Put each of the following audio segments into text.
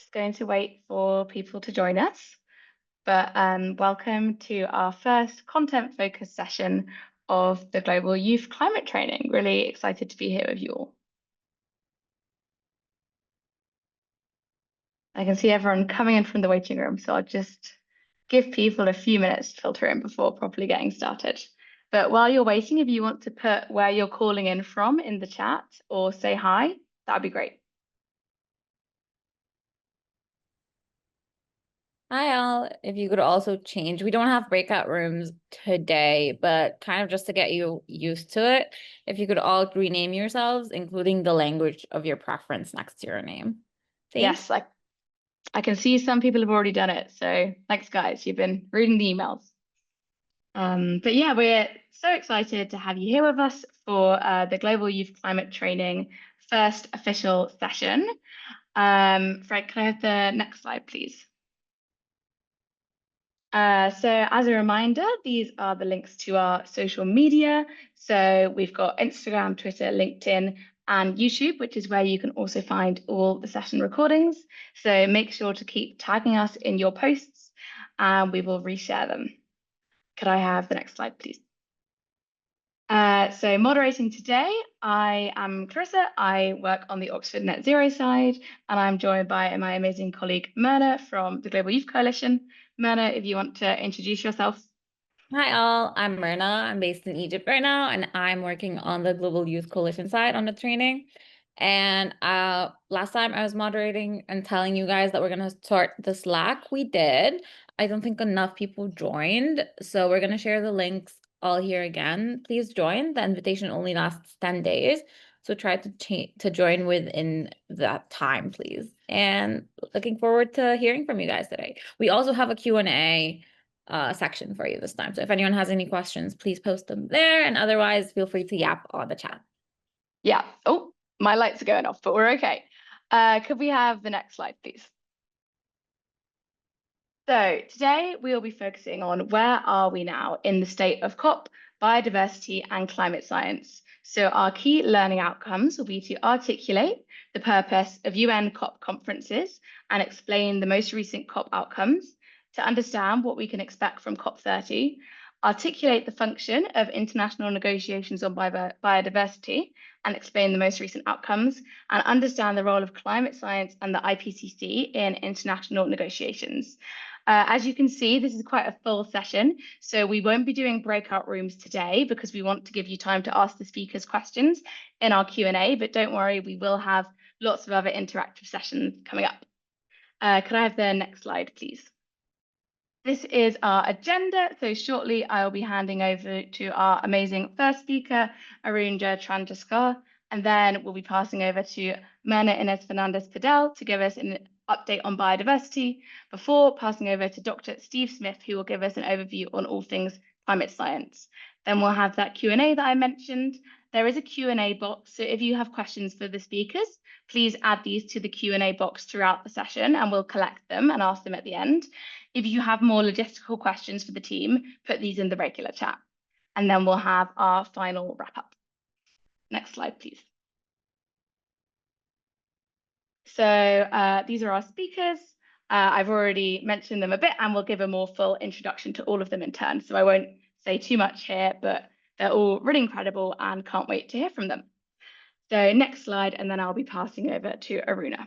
just going to wait for people to join us. But welcome to our first content-focused session of the Global Youth Climate Training. Really excited to be here with you all. I can see everyone coming in from the waiting room, so I'll just give people a few minutes to filter in before properly getting started. But while you're waiting, if you want to put where you're calling in from in the chat or say hi, that'd be great. Hi, all. If you could also change, we don't have breakout rooms today, but kind of just to get you used to it, if you could all rename yourselves, including the language of your preference next to your name. Yes, I can see some people have already done it. So thanks, guys. You've been reading the emails. But yeah, we're so excited to have you here with us for the Global Youth Climate Training first official session. Fred, can I have the next slide, please? So as a reminder, these are the links to our social media. So we've got Instagram, Twitter, LinkedIn, and YouTube, which is where you can also find all the session recordings. So make sure to keep tagging us in your posts and we will reshare them. Could I have the next slide, please? So moderating today, I am Clarissa. I work on the Oxford Net Zero side, and I'm joined by my amazing colleague Myrna from the Global Youth Coalition. Myrna, if you want to introduce yourself. Hi, all. I'm Myrna. I'm based in Egypt right now, and I'm working on the Global Youth Coalition side on the training. And last time I was moderating and telling you guys that we're going to start the Slack. We did. I don't think enough people joined, so we're going to share the links all here again. Please join. The invitation only lasts 10 days, so try to join within that time, please. And looking forward to hearing from you guys today. We also have a Q&A section for you this time. So if anyone has any questions, please post them there. And otherwise, feel free to yap on the chat. Yeah. Oh, my lights are going off, but we're okay. Could we have the next slide, please? So today we'll be focusing on where are we now in the state of COP, biodiversity and climate science. So our key learning outcomes will be to articulate the purpose of UN COP conferences and explain the most recent COP outcomes, to understand what we can expect from COP30, articulate the function of international negotiations on biodiversity and explain the most recent outcomes, and understand the role of climate science and the IPCC in international negotiations. As you can see, this is quite a full session, so we won't be doing breakout rooms today because we want to give you time to ask the speakers questions in our Q&A, but don't worry, we will have lots of other interactive sessions coming up. Could I have the next slide, please? This is our agenda, so shortly I'll be handing over to our amazing first speaker, Arunja Chandraskar, and then we'll be passing over to Myrna Inez Fernandez-Padel to give us an update on biodiversity before passing over to Dr. Steve Smith, who will give us an overview on all things climate science. Then we'll have that Q&A that I mentioned. There is a Q&A box, so if you have questions for the speakers, please add these to the Q&A box throughout the session and we'll collect them and ask them at the end. If you have more logistical questions for the team, put these in the regular chat. And then we'll have our final wrap up. Next slide, please. So these are our speakers. I've already mentioned them a bit and we'll give a more full introduction to all of them in turn. So I won't say too much here, but they're all really incredible and can't wait to hear from them. So next slide, and then I'll be passing over to Aruna.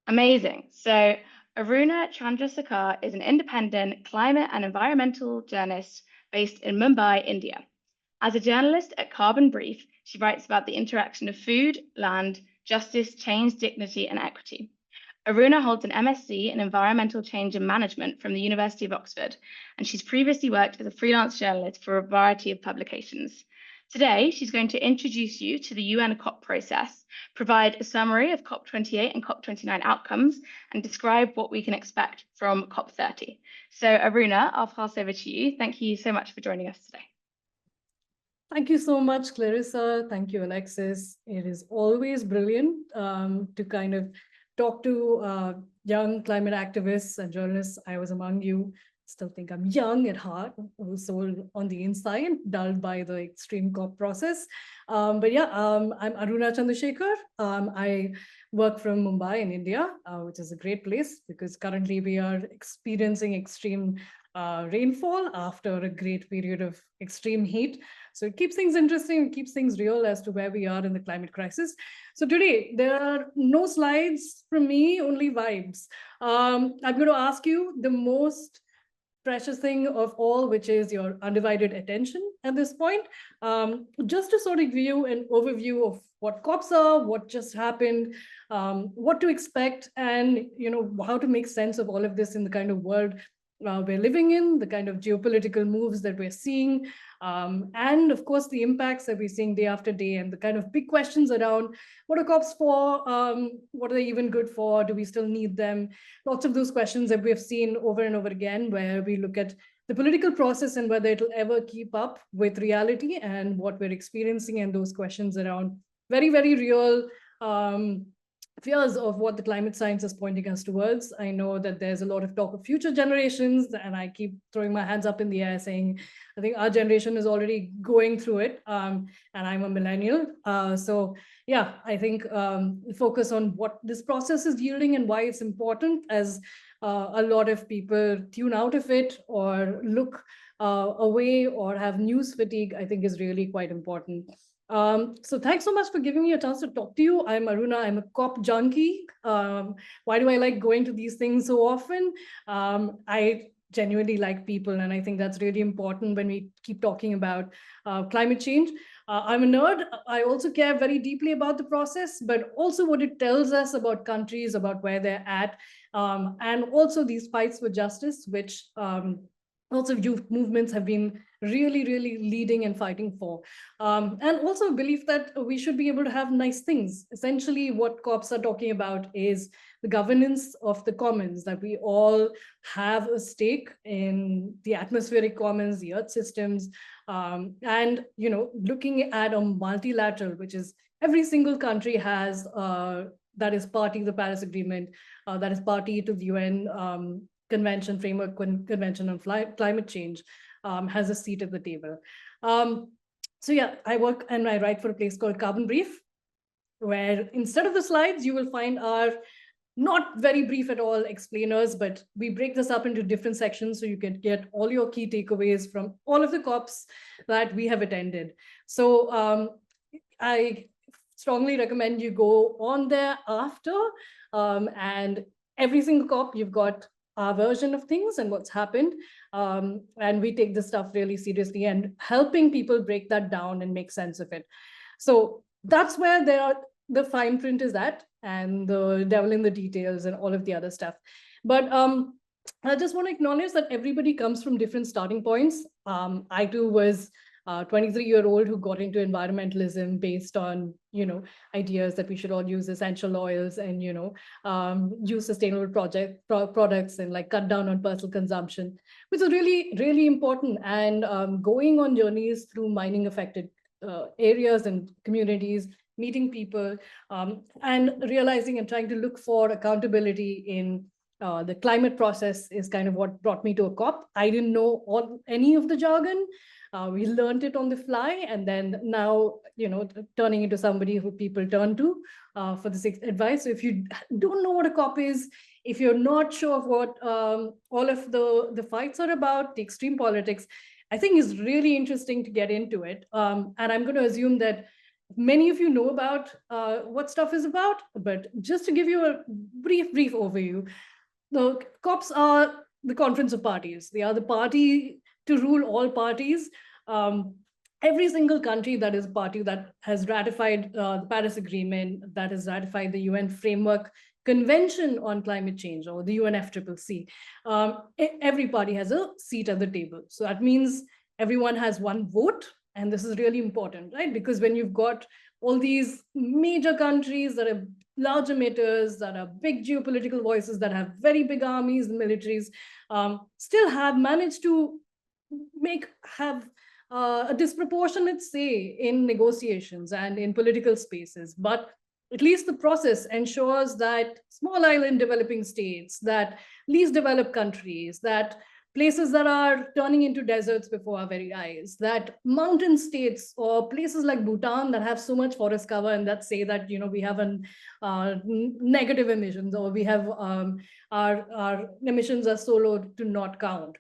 Amazing. So Aruna Chandrasekhar is an independent climate and environmental journalist based in Mumbai, India. As a journalist at Carbon Brief, she writes about the interaction of food, land, justice, change, dignity, and equity. Aruna holds an MSc in Environmental Change and Management from the University of Oxford, and she's previously worked as a freelance journalist for a variety of publications. Today, she's going to introduce you to the UN COP process, provide a summary of COP28 and COP29 outcomes, and describe what we can expect from COP30. So Aruna, I'll pass over to you. Thank you so much for joining us today. Thank you so much, Clarissa. Thank you, Alexis. It is always brilliant to kind of talk to young climate activists and journalists. I was among you. still think I'm young at heart, also on the inside, dulled by the extreme COP process. But yeah, I'm Aruna Chandrasekhar. I work from Mumbai in India, which is a great place because currently we are experiencing extreme rainfall after a great period of extreme heat. So it keeps things interesting, it keeps things real as to where we are in the climate crisis. So today, there are no slides from me, only vibes. I'm going to ask you the most precious thing of all, which is your undivided attention at this point. Just to sort of give you an overview of what COPs are, what just happened, what to expect, and how to make sense of all of this in the kind of world we're living in, the kind of geopolitical moves that we're seeing, and of course the impacts that we're seeing day after day, and the kind of big questions around what are COPs for, what are they even good for, do we still need them? Lots of those questions that we've seen over and over again, where we look at the political process and whether it'll ever keep up with reality and what we're experiencing, and those questions around very, very real fears of what the climate science is pointing us towards. I know that there's a lot of talk of future generations, and I keep throwing my hands up in the air saying, I think our generation is already going through it, and I'm a millennial. So yeah, I think focus on what this process is yielding and why it's important, as a lot of people tune out of it or look away or have news fatigue, I think is really quite important. So thanks so much for giving me a chance to talk to you. I'm Aruna, I'm a COP junkie. Why do I like going to these things so often? I genuinely like people, and I think that's really important when we keep talking about climate change. I'm a nerd. I also care very deeply about the process, but also what it tells us about countries, about where they're at, and also these fights for justice, which lots of youth movements have been really, really leading and fighting for. And also a belief that we should be able to have nice things. Essentially, what COPs are talking about is the governance of the commons, that we all have a stake in the atmospheric commons, the earth systems, and looking at a multilateral, which is every single country has, that is party to the Paris Agreement, that is party to the UN Convention, Framework Convention on Climate Change, has a seat at the table. So yeah, I work and I write for a place called Carbon Brief, where instead of the slides, you will find our not very brief at all explainers, but we break this up into different sections so you can get all your key takeaways from all of the COPs that we have attended. So I strongly recommend you go on there after, and every single COP, you've got our version of things and what's happened. And we take this stuff really seriously and helping people break that down and make sense of it. So that's where the fine print is at, and the devil in the details and all of the other stuff. But I just want to acknowledge that everybody comes from different starting points. I too was a 23-year-old who got into environmentalism based on, ideas that we should all use essential oils and, use sustainable products and like cut down on personal consumption, which is really, really important. And going on journeys through mining affected areas and communities, meeting people, and realizing and trying to look for accountability in the climate process is kind of what brought me to a COP. I didn't know any of the jargon. We learned it on the fly, and then now, turning into somebody who people turn to for this advice. So if you don't know what a COP is, if you're not sure of what all of the fights are about, the extreme politics, I think is really interesting to get into it. And I'm going to assume that many of you know about what stuff is about, but just to give you a brief overview, the COPs are the conference of parties. They are the party to rule all parties. Every single country that is a party that has ratified the Paris Agreement, that has ratified the UN Framework Convention on Climate Change, or the UNFCCC, every party has a seat at the table. So that means everyone has one vote. And this is really important, right? Because when you've got all these major countries that are large emitters, that are big geopolitical voices, that have very big armies and militaries, still have managed to have a disproportionate say in negotiations and in political spaces. But at least the process ensures that small island developing states, that least developed countries, that places that are turning into deserts before our very eyes, that mountain states or places like Bhutan that have so much forest cover and that say that, we have negative emissions, or we have our emissions are so low to not count.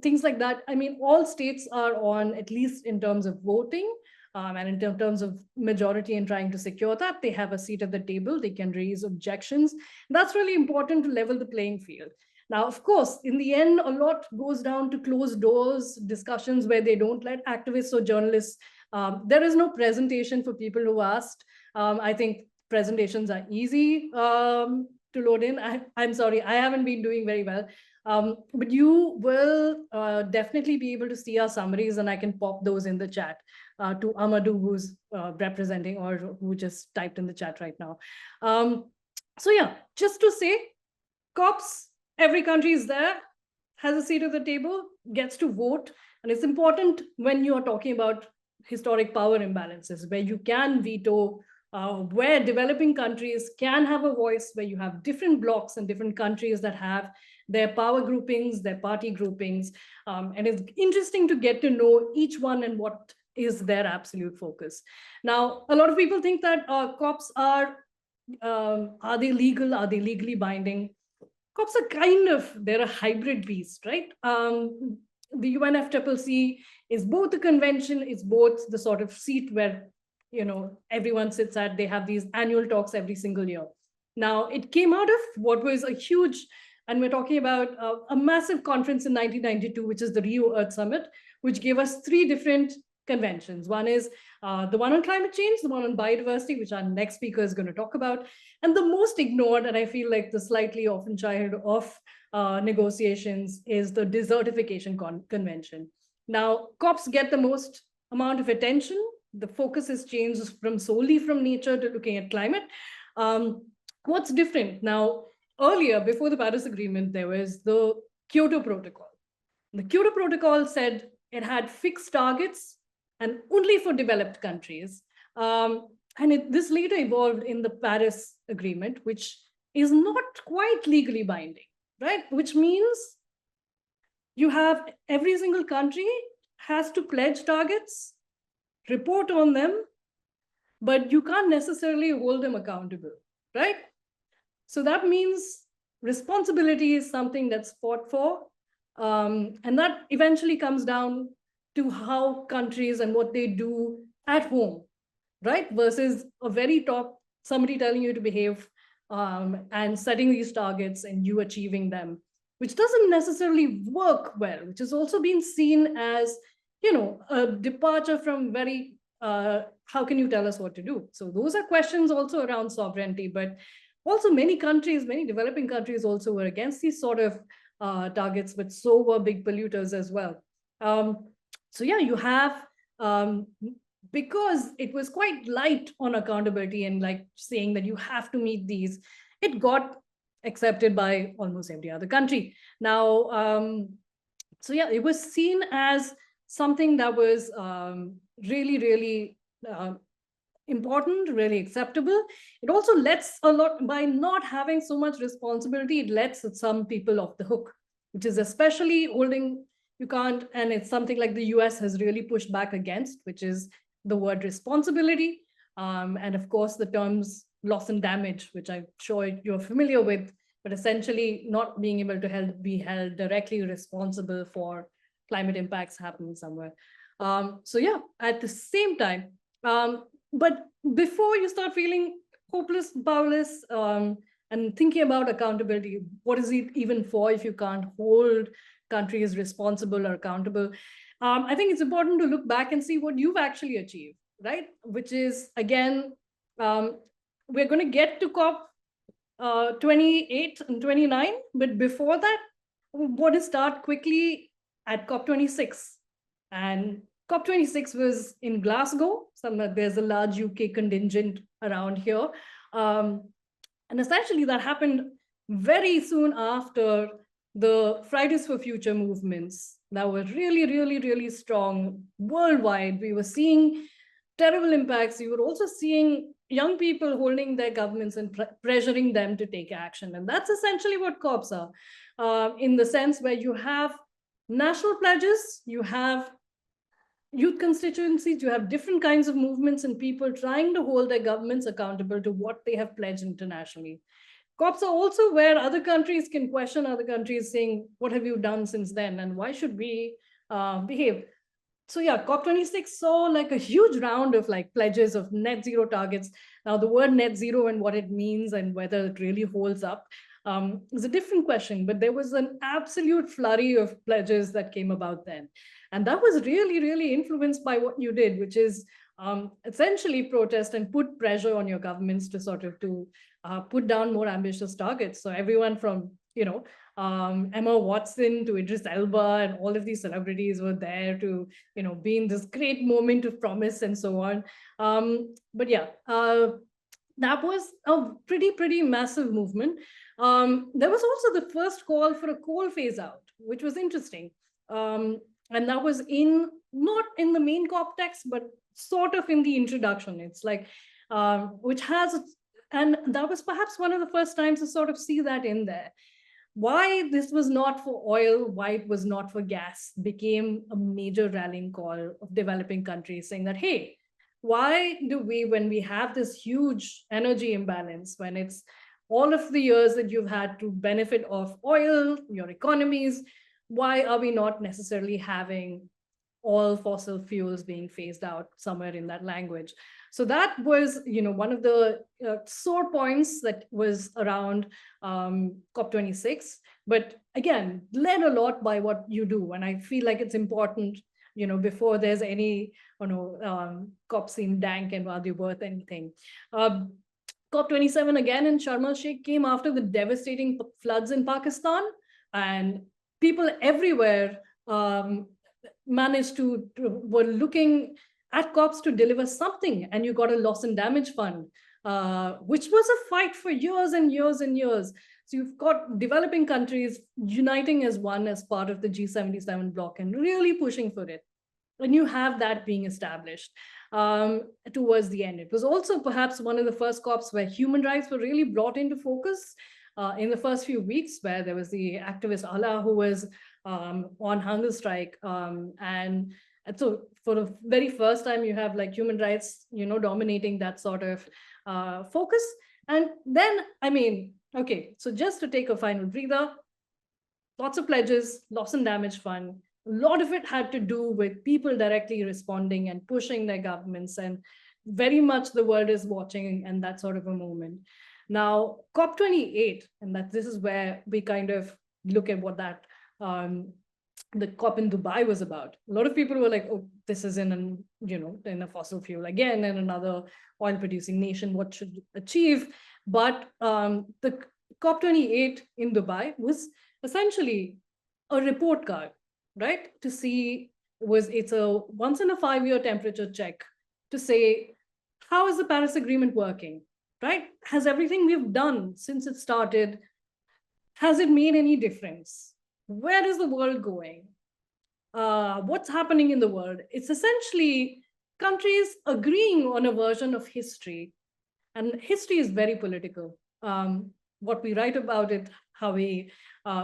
Things like that. I mean, all states are on, at least in terms of voting, and in terms of majority and trying to secure that, they have a seat at the table, they can raise objections. That's really important to level the playing field. Now, of course, in the end, a lot goes down to closed doors discussions where they don't let activists or journalists. There is no presentation for people who asked. I think presentations are easy to load in. I'm sorry, I haven't been doing very well. But you will definitely be able to see our summaries, and I can pop those in the chat to Amadou, who's representing, or who just typed in the chat right now. So yeah, just to say, COPs, every country is there, has a seat at the table, gets to vote. And it's important when you are talking about historic power imbalances, where you can veto, where developing countries can have a voice, where you have different blocs and different countries that have their power groupings, their party groupings. And it's interesting to get to know each one and what is their absolute focus. Now, a lot of people think that COPs are they legal? Are they legally binding? COPs are they're a hybrid beast, right? The UNFCCC is both a convention, it's both the sort of seat where, everyone sits at. They have these annual talks every single year. Now, it came out of what was a huge, and we're talking about a massive conference in 1992, which is the Rio Earth Summit, which gave us 3 different conventions. One is the one on climate change, the one on biodiversity, which our next speaker is going to talk about. And the most ignored, and I feel like the slightly often child of negotiations, is the desertification convention. Now, COPs get the most amount of attention. The focus has changed from solely from nature to looking at climate. What's different? Now, earlier, before the Paris Agreement, there was the Kyoto Protocol. The Kyoto Protocol said it had fixed targets and only for developed countries. And this later evolved in the Paris Agreement, which is not quite legally binding, right? Which means you have every single country has to pledge targets, report on them, but you can't necessarily hold them accountable, right? So that means responsibility is something that's fought for. And that eventually comes down to how countries and what they do at home, right? Versus a very top, somebody telling you to behave and setting these targets and you achieving them, which doesn't necessarily work well, which has also been seen as, a departure from very, how can you tell us what to do? So those are questions also around sovereignty, but also many countries, many developing countries also were against these sort of targets, but so were big polluters as well. So yeah, you have, because it was quite light on accountability and like saying that you have to meet these, it got accepted by almost every other country. Now, so yeah, it was seen as something that was really, really important, really acceptable. It also lets a lot, by not having so much responsibility, it lets some people off the hook, which is especially holding, you can't, and it's something like the US has really pushed back against, which is the word responsibility. And of course, the terms loss and damage, which I'm sure you're familiar with, but essentially not being able to be held directly responsible for climate impacts happening somewhere. So yeah, at the same time, but before you start feeling hopeless, powerless, and thinking about accountability, what is it even for if you can't hold countries responsible or accountable? I think it's important to look back and see what you've actually achieved, right? Which is, again, we're going to get to COP 28 and 29, but before that, we want to start quickly at COP 26. And COP 26 was in Glasgow. There's a large UK contingent around here. And essentially that happened very soon after the Fridays for Future movements that were really, really, really strong worldwide. We were seeing terrible impacts. You were also seeing young people holding their governments and pressuring them to take action. And that's essentially what COPs are. in the sense where you have national pledges, you have youth constituencies, you have different kinds of movements and people trying to hold their governments accountable to what they have pledged internationally. COPs are also where other countries can question other countries saying, what have you done since then? And why should we behave? So yeah, COP26 saw like a huge round of like pledges of net zero targets. Now the word net zero and what it means and whether it really holds up is a different question, but there was an absolute flurry of pledges that came about then. And that was really, really influenced by what you did, which is essentially protest and put pressure on your governments to sort of put down more ambitious targets. So everyone from, Emma Watson to Idris Elba and all of these celebrities were there to, be in this great moment of promise and so on. But yeah, that was a pretty massive movement. There was also the first call for a coal phase out, which was interesting. And that was not in the main COP text, but sort of in the introduction. It's like, which has, and that was perhaps one of the first times to sort of see that in there. Why this was not for oil, why it was not for gas, became a major rallying call of developing countries saying that, hey, why do we, when we have this huge energy imbalance, when it's all of the years that you've had to benefit of oil, your economies, why are we not necessarily having all fossil fuels being phased out somewhere in that language? So that was, one of the sore points that was around COP26. But again, led a lot by what you do. And I feel like it's important, before there's any, COP seem dank and are they worth anything. COP27 again in Sharm el-Sheikh came after the devastating floods in Pakistan, and people everywhere managed were looking at COPs to deliver something, and you got a loss and damage fund, which was a fight for years and years and years. So you've got developing countries uniting as one as part of the G77 bloc and really pushing for it. And you have that being established towards the end. It was also perhaps one of the first COPs where human rights were really brought into focus in the first few weeks, where there was the activist Ala who was on hunger strike. And so for the very first time, you have like human rights, dominating that sort of focus. And then, okay, so just to take a final breather, lots of pledges, loss and damage fund. A lot of it had to do with people directly responding and pushing their governments, and very much the world is watching and that sort of a moment. Now, COP28, and this is where we kind of look at what that the COP in Dubai was about. A lot of people were like, oh, this is in a fossil fuel again, and another oil producing nation, what should achieve? But the COP28 in Dubai was essentially a report card, right? To see, it's a once in a 5-year temperature check to say, how is the Paris Agreement working, right? Has everything we've done since it started, has it made any difference? Where is the world going? What's happening in the world? It's essentially countries agreeing on a version of history. And history is very political. What we write about it, how we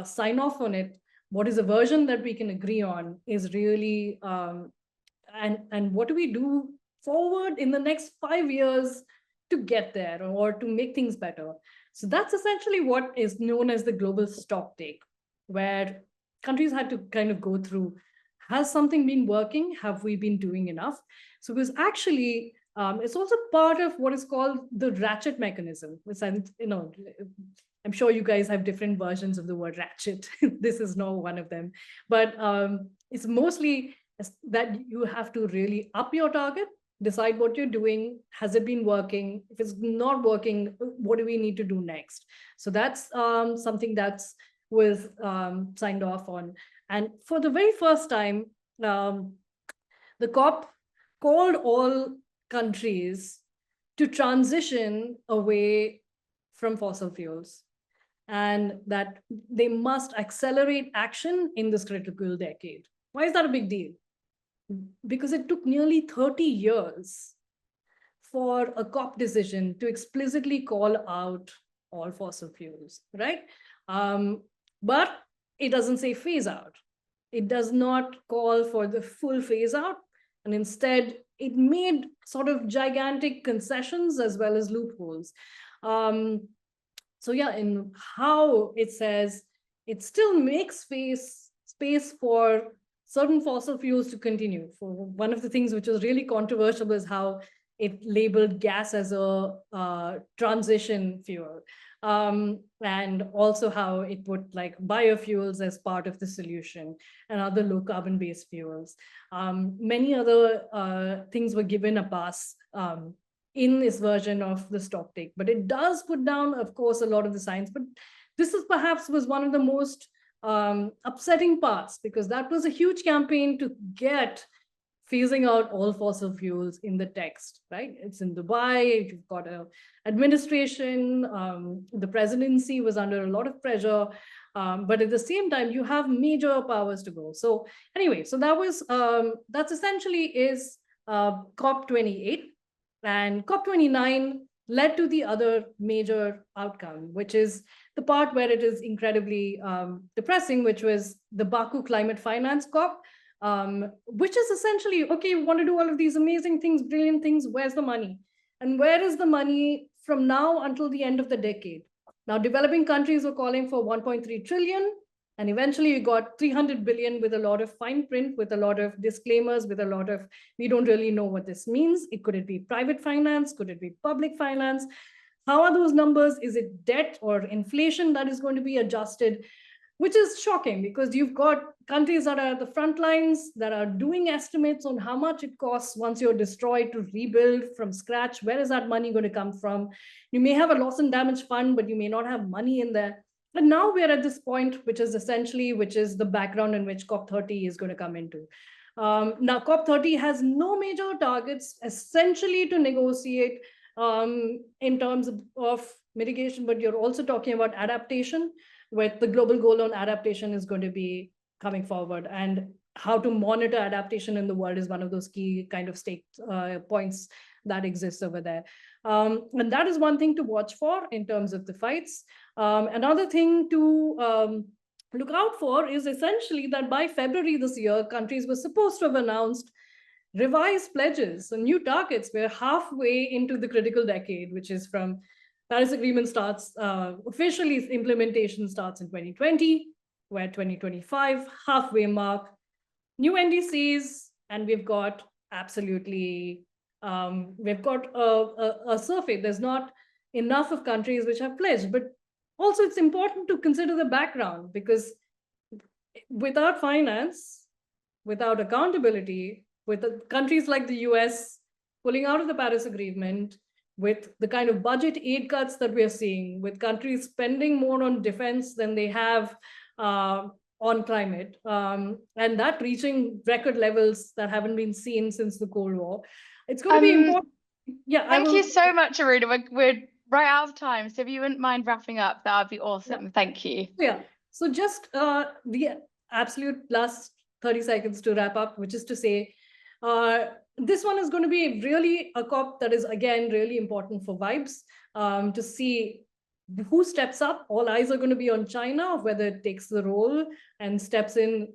sign off on it, what is a version that we can agree on is really, and what do we do forward in the next 5 years to get there or to make things better? So that's essentially what is known as the global stock take, where countries had to kind of go through, has something been working? Have we been doing enough? So it was actually, it's also part of what is called the ratchet mechanism, which I'm sure you guys have different versions of the word ratchet. This is not one of them, but it's mostly that you have to really up your target, decide what you're doing. Has it been working? If it's not working, what do we need to do next? So that's something that's was signed off on. And for the very first time, the COP called all countries to transition away from fossil fuels, and that they must accelerate action in this critical decade. Why is that a big deal? Because it took nearly 30 years for a COP decision to explicitly call out all fossil fuels, right? But it doesn't say phase out. It does not call for the full phase out. And instead, it made sort of gigantic concessions as well as loopholes. So yeah, in how it says it still makes space for certain fossil fuels to continue. For one of the things which was really controversial is how it labeled gas as a transition fuel. And also how it put like biofuels as part of the solution and other low carbon based fuels. Many other things were given a pass in this version of the stock take, but it does put down, of course, a lot of the science. But this is perhaps was one of the most upsetting parts, because that was a huge campaign to get phasing out all fossil fuels in the text, right? It's in Dubai, you've got an administration, the presidency was under a lot of pressure, but at the same time, you have major powers to go. So anyway, so that was, that's essentially is COP28, and COP29 led to the other major outcome, which is the part where it is incredibly depressing, which was the Baku Climate Finance COP, which is essentially, okay, we want to do all of these amazing things, brilliant things, where's the money? And where is the money from now until the end of the decade? Now, developing countries were calling for 1.3 trillion, and eventually you got 300 billion with a lot of fine print, with a lot of disclaimers, with a lot of, we don't really know what this means. Could it be private finance? Could it be public finance? How are those numbers? Is it debt or inflation that is going to be adjusted? Which is shocking, because you've got countries that are at the front lines that are doing estimates on how much it costs once you're destroyed to rebuild from scratch. Where is that money going to come from? You may have a loss and damage fund, but you may not have money in there. But now we're at this point, which is the background in which COP30 is going to come into. Now, COP30 has no major targets, essentially to negotiate in terms of mitigation, but you're also talking about adaptation, where the global goal on adaptation is going to be coming forward, and how to monitor adaptation in the world is one of those key kind of stake points that exists over there. And that is one thing to watch for in terms of the fights. Another thing to look out for is essentially that by February this year, countries were supposed to have announced revised pledges, so new targets. We're halfway into the critical decade, which is from Paris Agreement starts, officially implementation starts in 2020, we're 2025, halfway mark, new NDCs, and we've got absolutely, we've got a survey. There's not enough of countries which have pledged, but also it's important to consider the background, because without finance, without accountability, with the countries like the US pulling out of the Paris Agreement, with the kind of budget aid cuts that we're seeing, with countries spending more on defense than they have on climate, and that reaching record levels that haven't been seen since the Cold War, it's going to be important. Yeah, thank you so much, Aruna. We're right out of time, so if you wouldn't mind wrapping up, that would be awesome. Yeah. Thank you. Yeah, so just the absolute last 30 seconds to wrap up, which is to say, this one is going to be really a COP that is, again, really important for vibes, to see who steps up. All eyes are going to be on China, whether it takes the role and steps in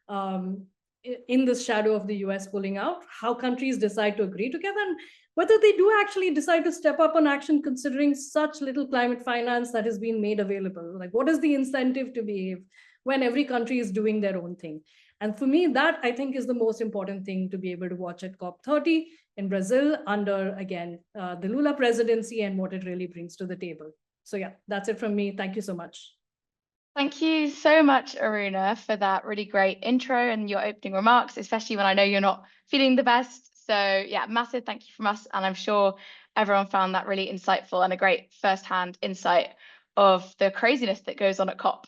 the shadow of the US pulling out, how countries decide to agree together, and whether they do actually decide to step up on action, considering such little climate finance that has been made available. Like, what is the incentive to behave when every country is doing their own thing? And for me, that I think is the most important thing to be able to watch at COP30 in Brazil under, again, the Lula presidency and what it really brings to the table. So yeah, that's it from me. Thank you so much. Thank you so much, Aruna, for that really great intro and your opening remarks, especially when I know you're not feeling the best. So yeah, massive thank you from us. And I'm sure everyone found that really insightful and a great firsthand insight of the craziness that goes on at COP.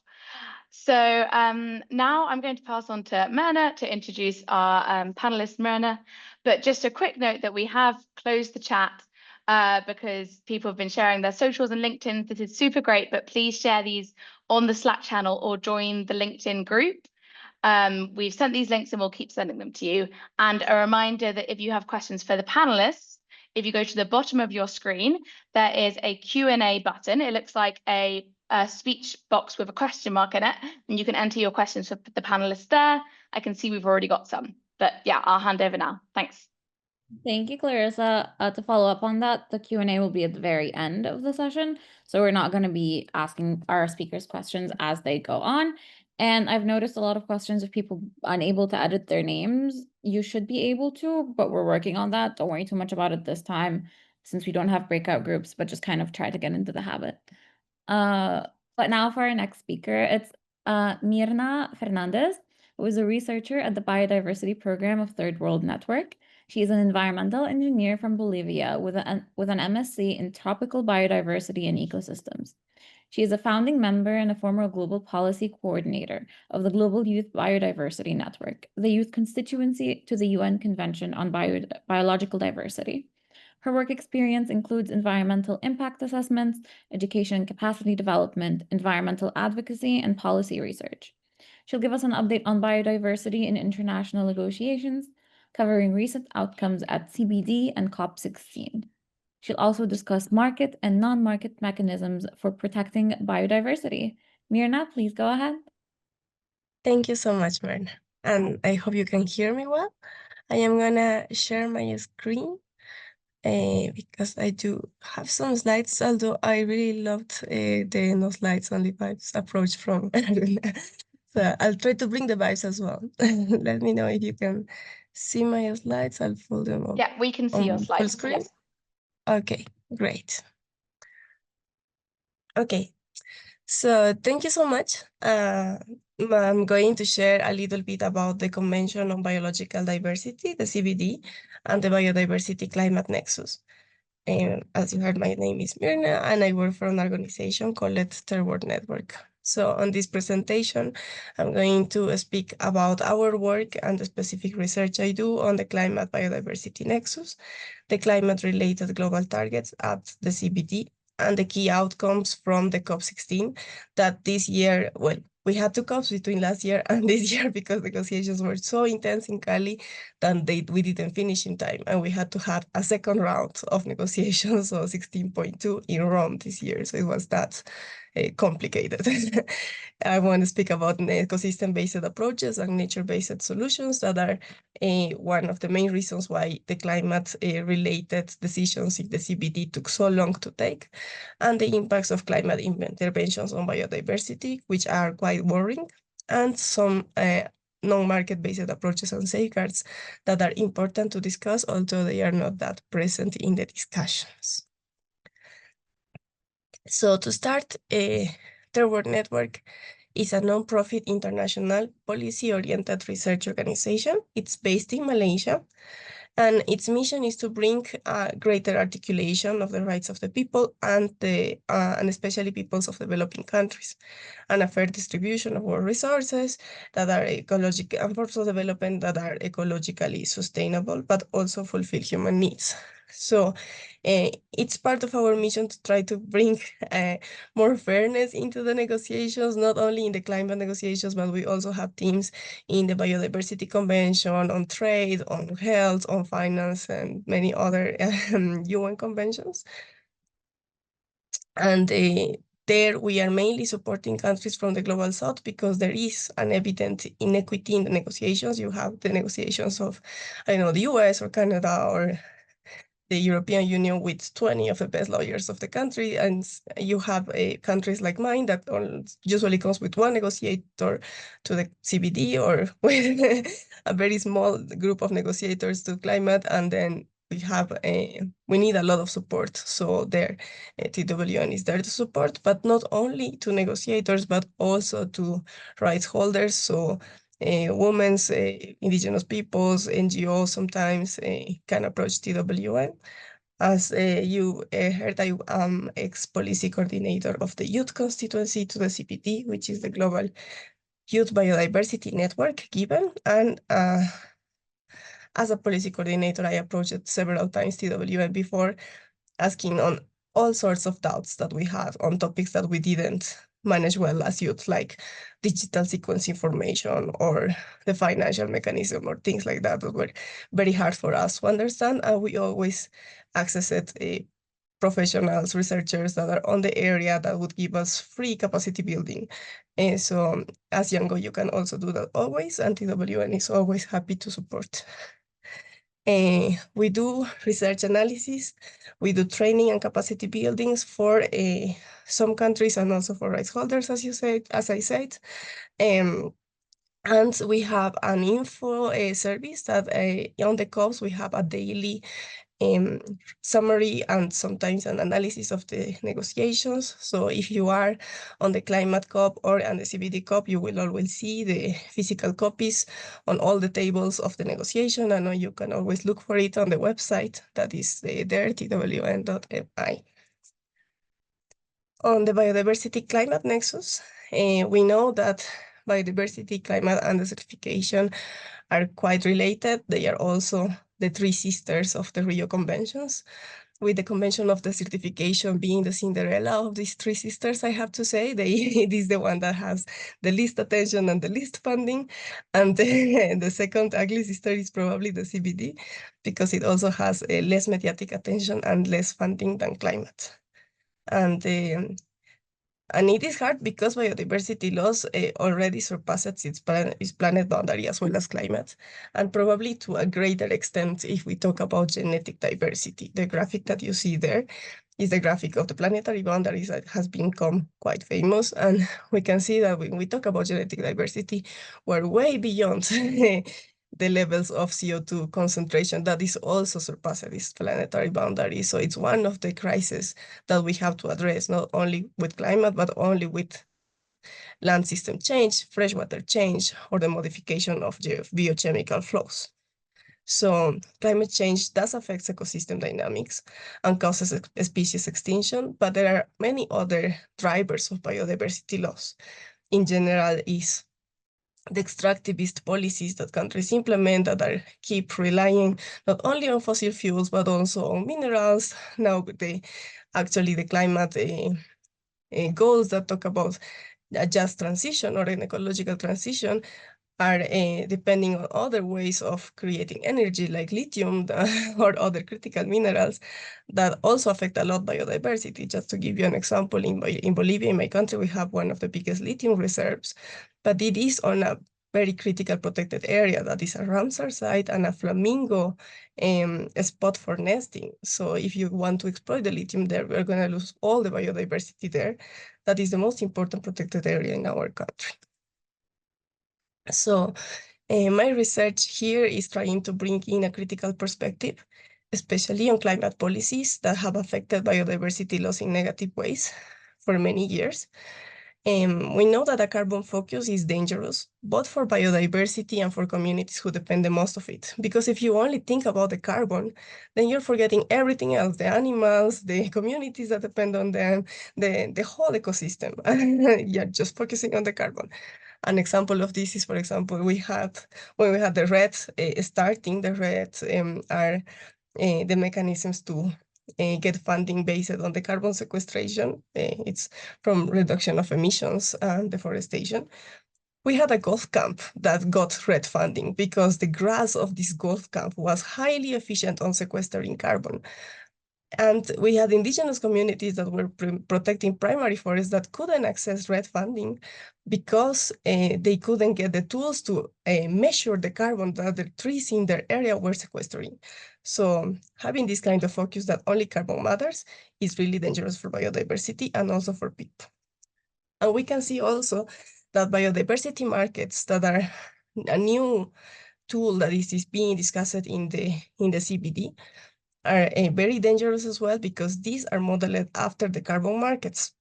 So now I'm going to pass on to Myrna to introduce our panelist, Myrna. But just a quick note that we have closed the chat because people have been sharing their socials and LinkedIn. This is super great, but please share these on the Slack channel or join the LinkedIn group. We've sent these links and we'll keep sending them to you. And a reminder that if you have questions for the panelists, if you go to the bottom of your screen, there is a Q&A button. It looks like a a speech box with a question mark in it, and you can enter your questions for the panelists there. I can see we've already got some, but yeah, I'll hand over now. Thanks. Thank you, Clarissa. To follow up on that, the Q&A will be at the very end of the session. So we're not going to be asking our speakers questions as they go on. And I've noticed a lot of questions of people unable to edit their names. You should be able to, but we're working on that. Don't worry too much about it this time, since we don't have breakout groups, but just kind of try to get into the habit. But now for our next speaker, it's Mirna Fernandez, who is a researcher at the Biodiversity Program of Third World Network. She is an environmental engineer from Bolivia with an MSc in tropical biodiversity and ecosystems. She is a founding member and a former global policy coordinator of the Global Youth Biodiversity Network, the youth constituency to the UN Convention on Biological Diversity. Her work experience includes environmental impact assessments, education and capacity development, environmental advocacy, and policy research. She'll give us an update on biodiversity in international negotiations, covering recent outcomes at CBD and COP16. She'll also discuss market and non-market mechanisms for protecting biodiversity. Mirna, please go ahead. Thank you so much, Myrna. And I hope you can hear me well. I am gonna share my screen because I do have some slides, although I really loved the no slides, only vibes approach from Aruna. So I'll try to bring the vibes as well. Let me know if you can see my slides. I'll pull them up. Yeah, we can see your full slides. screen. Yes. Okay, great. Okay, so thank you so much. I'm going to share a little bit about the Convention on Biological Diversity, the CBD, and the Biodiversity Climate Nexus. As you heard, my name is Mirna, and I work for an organization called Third World Network. So on this presentation, I'm going to speak about our work and the specific research I do on the Climate Biodiversity Nexus, the climate-related global targets at the CBD, and the key outcomes from the COP16 that this year, well, we had 2 COPs between last year and this year because negotiations were so intense in Cali that we didn't finish in time, and we had to have a second round of negotiations, so 16.2 in Rome this year. So it was that complicated. I want to speak about ecosystem-based approaches and nature-based solutions that are one of the main reasons why the climate-related decisions in the CBD took so long to take, and the impacts of climate interventions on biodiversity, which are quite worrying, and some non-market-based approaches and safeguards that are important to discuss, although they are not that present in the discussions. So to start, Third World Network is a non-profit international policy-oriented research organization. It's based in Malaysia, and its mission is to bring greater articulation of the rights of the people and especially peoples of developing countries, and a fair distribution of our resources that are ecological and for development that are ecologically sustainable, but also fulfill human needs. So it's part of our mission to try to bring more fairness into the negotiations, not only in the climate negotiations, but we also have teams in the Biodiversity Convention, on trade, on health, on finance, and many other UN conventions. And there we are mainly supporting countries from the Global South because there is an evident inequity in the negotiations. You have the negotiations of, I don't know, the US or Canada or the European Union with 20 of the best lawyers of the country, and you have countries like mine that usually comes with 1 negotiator to the CBD, or with a very small group of negotiators to climate, and then we need a lot of support. So there, TWN is there to support, but not only to negotiators, but also to rights holders. So women's, indigenous peoples, NGOs sometimes can approach TWN. As you heard, I am ex-policy coordinator of the youth constituency to the CPT, which is the Global Youth Biodiversity Network given. And as a policy coordinator, I approached several times TWN before, asking on all sorts of doubts that we had on topics that we didn't manage well as youth, like digital sequence information or the financial mechanism or things like that were very hard for us to understand, and we always accessed professionals, researchers that are on the area that would give us free capacity building. And so as Yango, you can also do that always, and TWN is always happy to support. We do research analysis, we do training and capacity buildings for some countries and also for rights holders, as I said. And we have an info service that on the COPs we have a daily summary and sometimes an analysis of the negotiations. So if you are on the climate COP or on the CBD COP, you will always see the physical copies on all the tables of the negotiation, and you can always look for it on the website that is there, twn.fi. On the biodiversity climate nexus, we know that biodiversity, climate, and desertification are quite related. They are also the three sisters of the Rio Conventions, with the Convention of Desertification being the Cinderella of these three sisters, I have to say. It is the one that has the least attention and the least funding. And the second ugly sister is probably the CBD, because it also has less mediatic attention and less funding than climate. And it is hard because biodiversity loss already surpasses its planet boundary as well as climate, and probably to a greater extent if we talk about genetic diversity. The graphic that you see there is the graphic of the planetary boundaries that has become quite famous, and we can see that when we talk about genetic diversity, we're way beyond the levels of CO2 concentration that is also surpassing this planetary boundary. So it's one of the crises that we have to address, not only with climate, but only with land system change, freshwater change, or the modification of biochemical flows. So climate change does affect ecosystem dynamics and causes species extinction, but there are many other drivers of biodiversity loss. In general, is the extractivist policies that countries implement that are keep relying not only on fossil fuels, but also on minerals. Now, the climate goals that talk about a just transition or an ecological transition are depending on other ways of creating energy, like lithium or other critical minerals that also affect a lot biodiversity. Just to give you an example, in Bolivia, in my country, we have one of the biggest lithium reserves, but it is on a very critical protected area that is a Ramsar site and a flamingo spot for nesting. So if you want to exploit the lithium there, we're going to lose all the biodiversity there. That is the most important protected area in our country. So my research here is trying to bring in a critical perspective, especially on climate policies that have affected biodiversity loss in negative ways for many years. We know that a carbon focus is dangerous, both for biodiversity and for communities who depend the most of it. Because if you only think about the carbon, then you're forgetting everything else, the animals, the communities that depend on them, the whole ecosystem. You're just focusing on the carbon. An example of this is, for example, when we had the REDs starting, the REDs are the mechanisms to get funding based on the carbon sequestration. It's from reduction of emissions and deforestation. We had a golf camp that got RED funding because the grass of this golf camp was highly efficient on sequestering carbon. And we had indigenous communities that were protecting primary forests that couldn't access RED funding because they couldn't get the tools to measure the carbon that the trees in their area were sequestering. So having this kind of focus that only carbon matters is really dangerous for biodiversity and also for people. And we can see also that biodiversity markets that are a new tool that is being discussed in the CBD are very dangerous as well, because these are modeled after the carbon markets.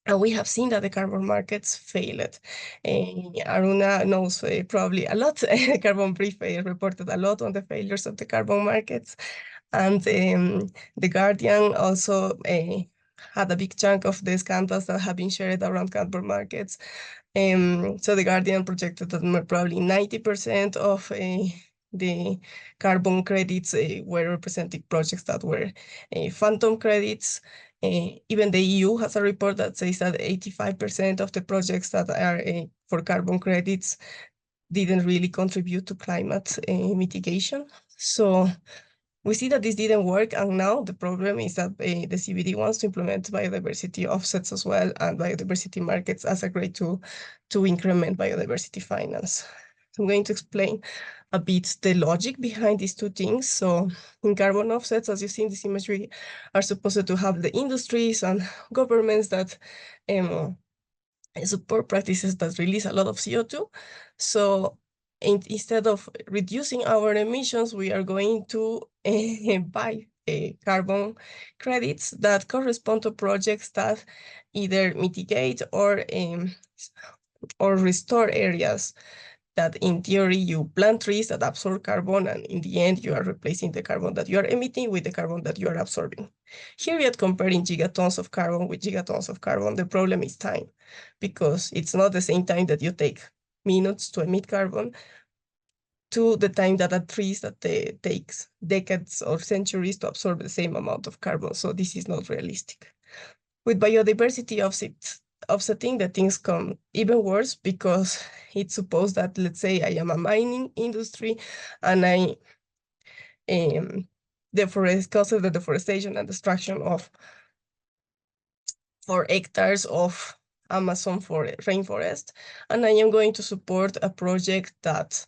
And we have seen that the carbon markets failed. Aruna knows probably a lot. Carbon Brief reported a lot on the failures of the carbon markets. And The Guardian also had a big chunk of the scandals that have been shared around carbon markets. So The Guardian projected that probably 90% of the carbon credits were representing projects that were phantom credits. Even the EU has a report that says that 85% of the projects that are for carbon credits didn't really contribute to climate mitigation. So We see that this didn't work, and now the problem is that the CBD wants to implement biodiversity offsets as well and biodiversity markets as a great tool to increment biodiversity finance. I'm going to explain a bit the logic behind these two things. So in carbon offsets, as you see in this imagery, are supposed to have the industries and governments that support practices that release a lot of CO2. So instead of reducing our emissions, we are going to buy carbon credits that correspond to projects that either mitigate or restore areas that in theory you plant trees that absorb carbon, and in the end you are replacing the carbon that you are emitting with the carbon that you are absorbing. Here we are comparing gigatons of carbon with gigatons of carbon. The problem is time, because it's not the same time that you take minutes to emit carbon to the time that a tree that takes decades or centuries to absorb the same amount of carbon. So this is not realistic. With biodiversity offsetting, the things come even worse, because it's supposed that, let's say I am a mining industry and I cause of the deforestation and destruction of 4 hectares of Amazon rainforest, and I am going to support a project that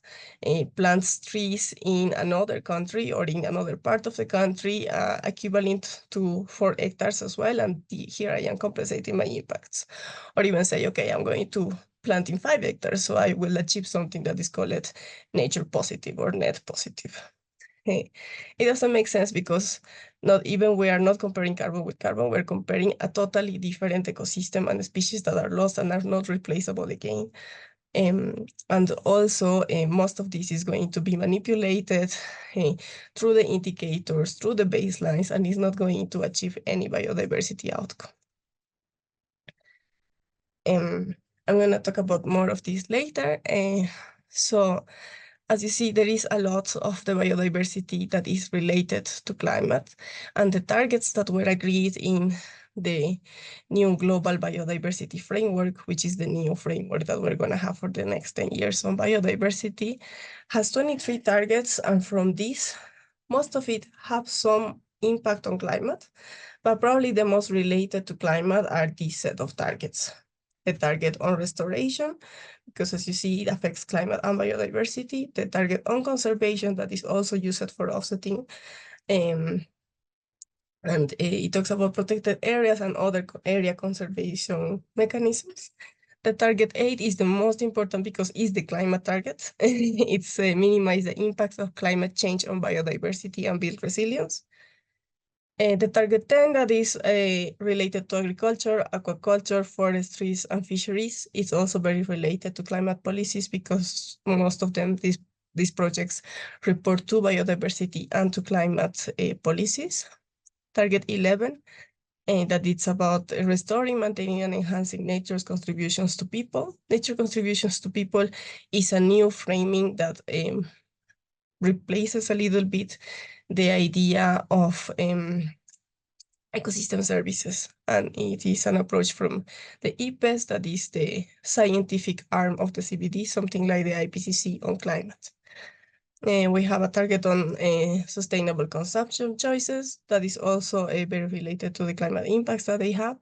plants trees in another country or in another part of the country equivalent to 4 hectares as well, and here I am compensating my impacts. Or even say, okay, I'm going to plant in 5 hectares, so I will achieve something that is called nature positive or net positive. It doesn't make sense, because we are not comparing carbon with carbon, we're comparing a totally different ecosystem and species that are lost and are not replaceable again. And also most of this is going to be manipulated through the indicators, through the baselines, and is not going to achieve any biodiversity outcome. I'm going to talk about more of this later. So as you see, there is a lot of the biodiversity that is related to climate, and the targets that were agreed in the new global biodiversity framework, which is the new framework that we're going to have for the next 10 years on biodiversity, has 23 targets, and from these, most of it have some impact on climate, but probably the most related to climate are these set of targets. The target on restoration, because as you see, it affects climate and biodiversity. The target on conservation, that is also used for offsetting. And it talks about protected areas and other area conservation mechanisms. The target 8 is the most important because it's the climate target. It's minimize the impacts of climate change on biodiversity and build resilience. The target 10, that is related to agriculture, aquaculture, forestries, and fisheries. It's also very related to climate policies, because most of them, these projects report to biodiversity and to climate policies. Target 11, that it's about restoring, maintaining, and enhancing nature's contributions to people. Nature contributions to people is a new framing that replaces a little bit the idea of ecosystem services, and it is an approach from the IPES, that is the scientific arm of the CBD, something like the IPCC on climate. We have a target on sustainable consumption choices that is also very related to the climate impacts that they have,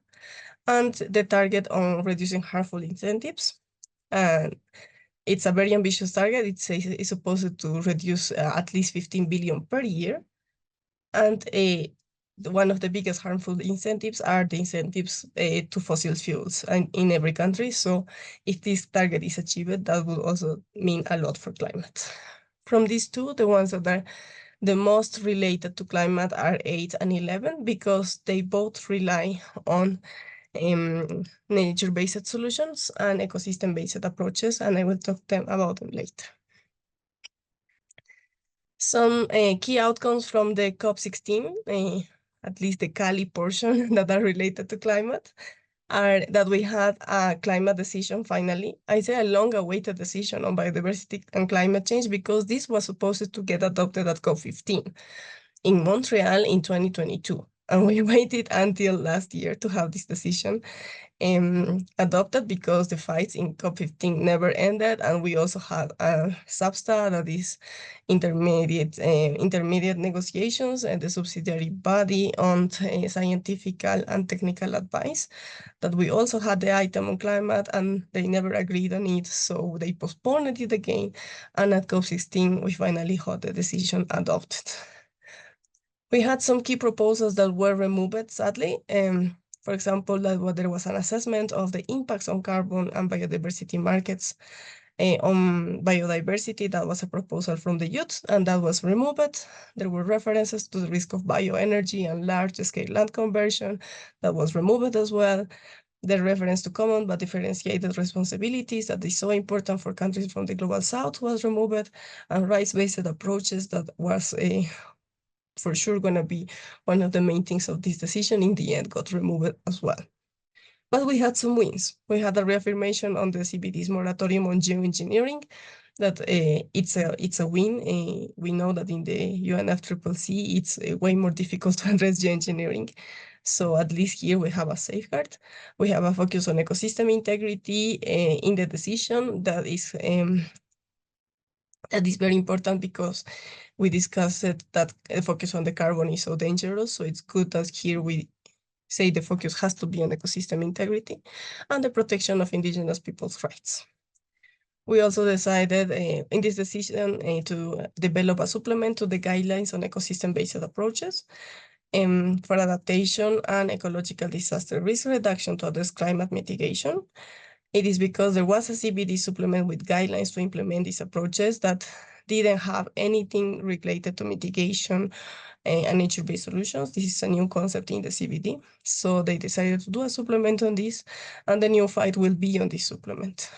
and the target on reducing harmful incentives. And it's a very ambitious target. It says it's supposed to reduce at least 15 billion per year. And one of the biggest harmful incentives are the incentives to fossil fuels in every country. So if this target is achieved, that will also mean a lot for climate. From these two, the ones that are the most related to climate are 8 and 11, because they both rely on nature-based solutions and ecosystem-based approaches, and I will talk about them later. Some key outcomes from the COP16, at least the Cali portion that are related to climate, are that we had a climate decision finally. I say a long-awaited decision on biodiversity and climate change, because this was supposed to get adopted at COP15 in Montreal in 2022. And we waited until last year to have this decision adopted because the fights in COP15 never ended, and we also had a SABSTA, that is intermediate negotiations, and the subsidiary body on scientific and technical advice, that we also had the item on climate, and they never agreed on it, so they postponed it again, and at COP16 we finally had the decision adopted. We had some key proposals that were removed, sadly. For example, there was an assessment of the impacts on carbon and biodiversity markets on biodiversity. That was a proposal from the youth, and that was removed. There were references to the risk of bioenergy and large-scale land conversion. That was removed as well. The reference to common but differentiated responsibilities that is so important for countries from the global south was removed, and rights-based approaches that was for sure going to be one of the main things of this decision, in the end got removed as well. But we had some wins. We had a reaffirmation on the CBD's moratorium on geoengineering, that it's a win. We know that in the UNFCCC, it's way more difficult to address geoengineering. So at least here we have a safeguard. We have a focus on ecosystem integrity in the decision that is very important, because we discussed that the focus on the carbon is so dangerous. So it's good that here we say the focus has to be on ecosystem integrity and the protection of indigenous people's rights. We also decided in this decision to develop a supplement to the guidelines on ecosystem-based approaches for adaptation and ecological disaster risk reduction to address climate mitigation. It is because there was a CBD supplement with guidelines to implement these approaches that didn't have anything related to mitigation and nature-based solutions. This is a new concept in the CBD. So they decided to do a supplement on this, and the new fight will be on this supplement.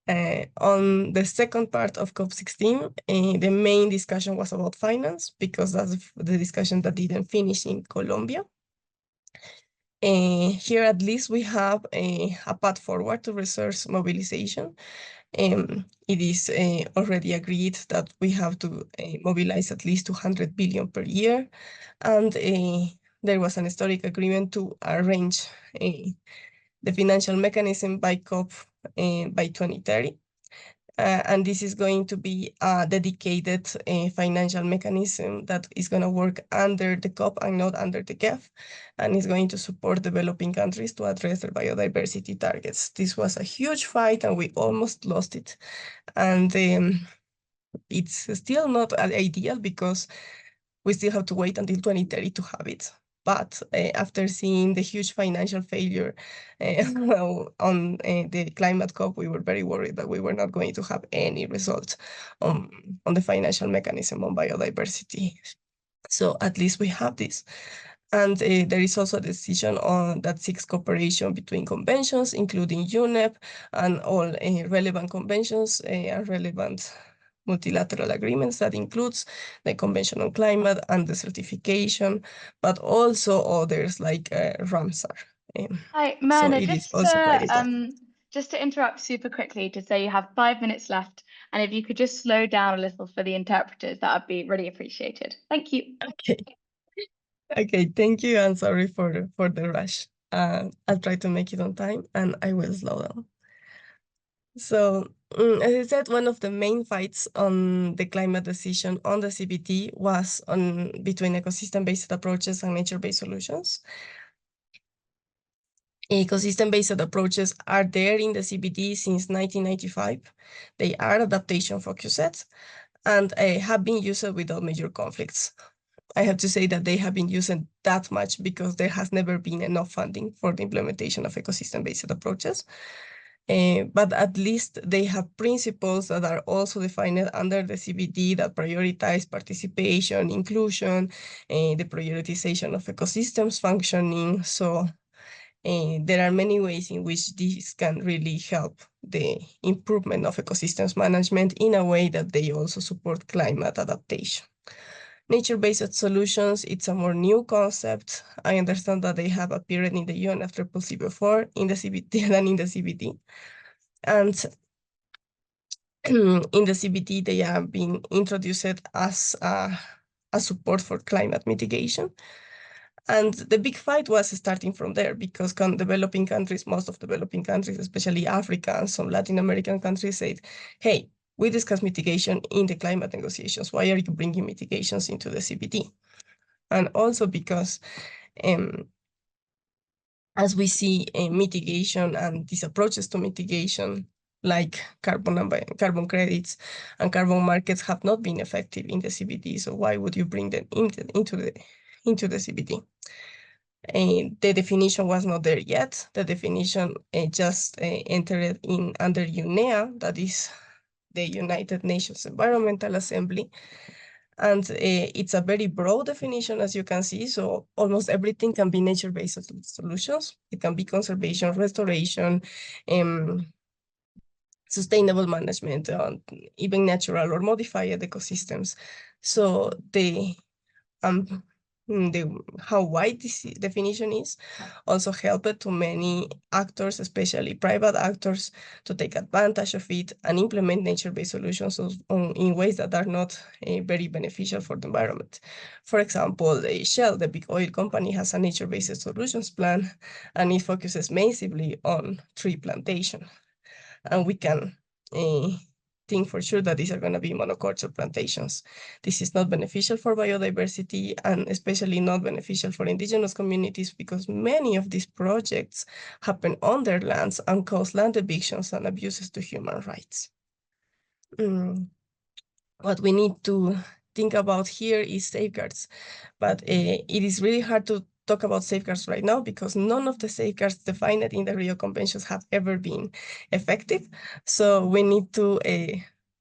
On the second part of COP16, the main discussion was about finance, because that's the discussion that didn't finish in Colombia. Here, at least, we have a path forward to resource mobilization. It is already agreed that we have to mobilize at least 200 billion per year. And there was an historic agreement to arrange the financial mechanism by COP by 2030. And this is going to be a dedicated financial mechanism that is going to work under the COP and not under the GEF, and is going to support developing countries to address their biodiversity targets. This was a huge fight, and we almost lost it. And it's still not ideal, because we still have to wait until 2030 to have it. But after seeing the huge financial failure on the climate COP, we were very worried that we were not going to have any result on the financial mechanism on biodiversity. So at least we have this. And there is also a decision that seeks cooperation between conventions, including UNEP, and all relevant conventions and relevant multilateral agreements. That includes the Convention on Climate and the certification, but also others like Ramsar. Hi, So Myrna, it is also quite important. just to interrupt super quickly to say you have 5 minutes left, and if you could just slow down a little for the interpreters, that would be really appreciated. Thank you. Okay. Okay, thank you, and sorry for the rush. I'll try to make it on time, and I will slow down. So, as I said, one of the main fights on the climate decision on the CBD was between ecosystem-based approaches and nature-based solutions. Ecosystem-based approaches are there in the CBD since 1995. They are adaptation-focused and have been used without major conflicts. I have to say that they have been used that much because there has never been enough funding for the implementation of ecosystem-based approaches. But at least they have principles that are also defined under the CBD that prioritize participation, inclusion, the prioritization of ecosystems functioning. So there are many ways in which this can really help the improvement of ecosystems management in a way that they also support climate adaptation. Nature-based solutions, it's a more new concept. I understand that they have appeared in the UNFCCC before in the CBD than in the CBD. And in the CBD, they have been introduced as a as support for climate mitigation. And the big fight was starting from there because developing countries, most of developing countries, especially Africa and some Latin American countries, said, hey, we discussed mitigation in the climate negotiations. Why are you bringing mitigations into the CBD? And also because as we see mitigation and these approaches to mitigation, like carbon credits and carbon markets, have not been effective in the CBD. So why would you bring them into the CBD? And the definition was not there yet. The definition just entered in under UNEA, that is the United Nations Environmental Assembly. And it's a very broad definition, as you can see. So almost everything can be nature-based solutions. It can be conservation, restoration, sustainable management, even natural or modified ecosystems. So how wide this definition is also helped to many actors, especially private actors, to take advantage of it and implement nature-based solutions in ways that are not very beneficial for the environment. For example, Shell, the big oil company, has a nature-based solutions plan, and it focuses massively on tree plantation. And we can think for sure that these are going to be monoculture plantations. This is not beneficial for biodiversity and especially not beneficial for indigenous communities because many of these projects happen on their lands and cause land evictions and abuses to human rights. What we need to think about here is safeguards, but it is really hard to talk about safeguards right now because none of the safeguards defined in the Rio Conventions have ever been effective. So we need to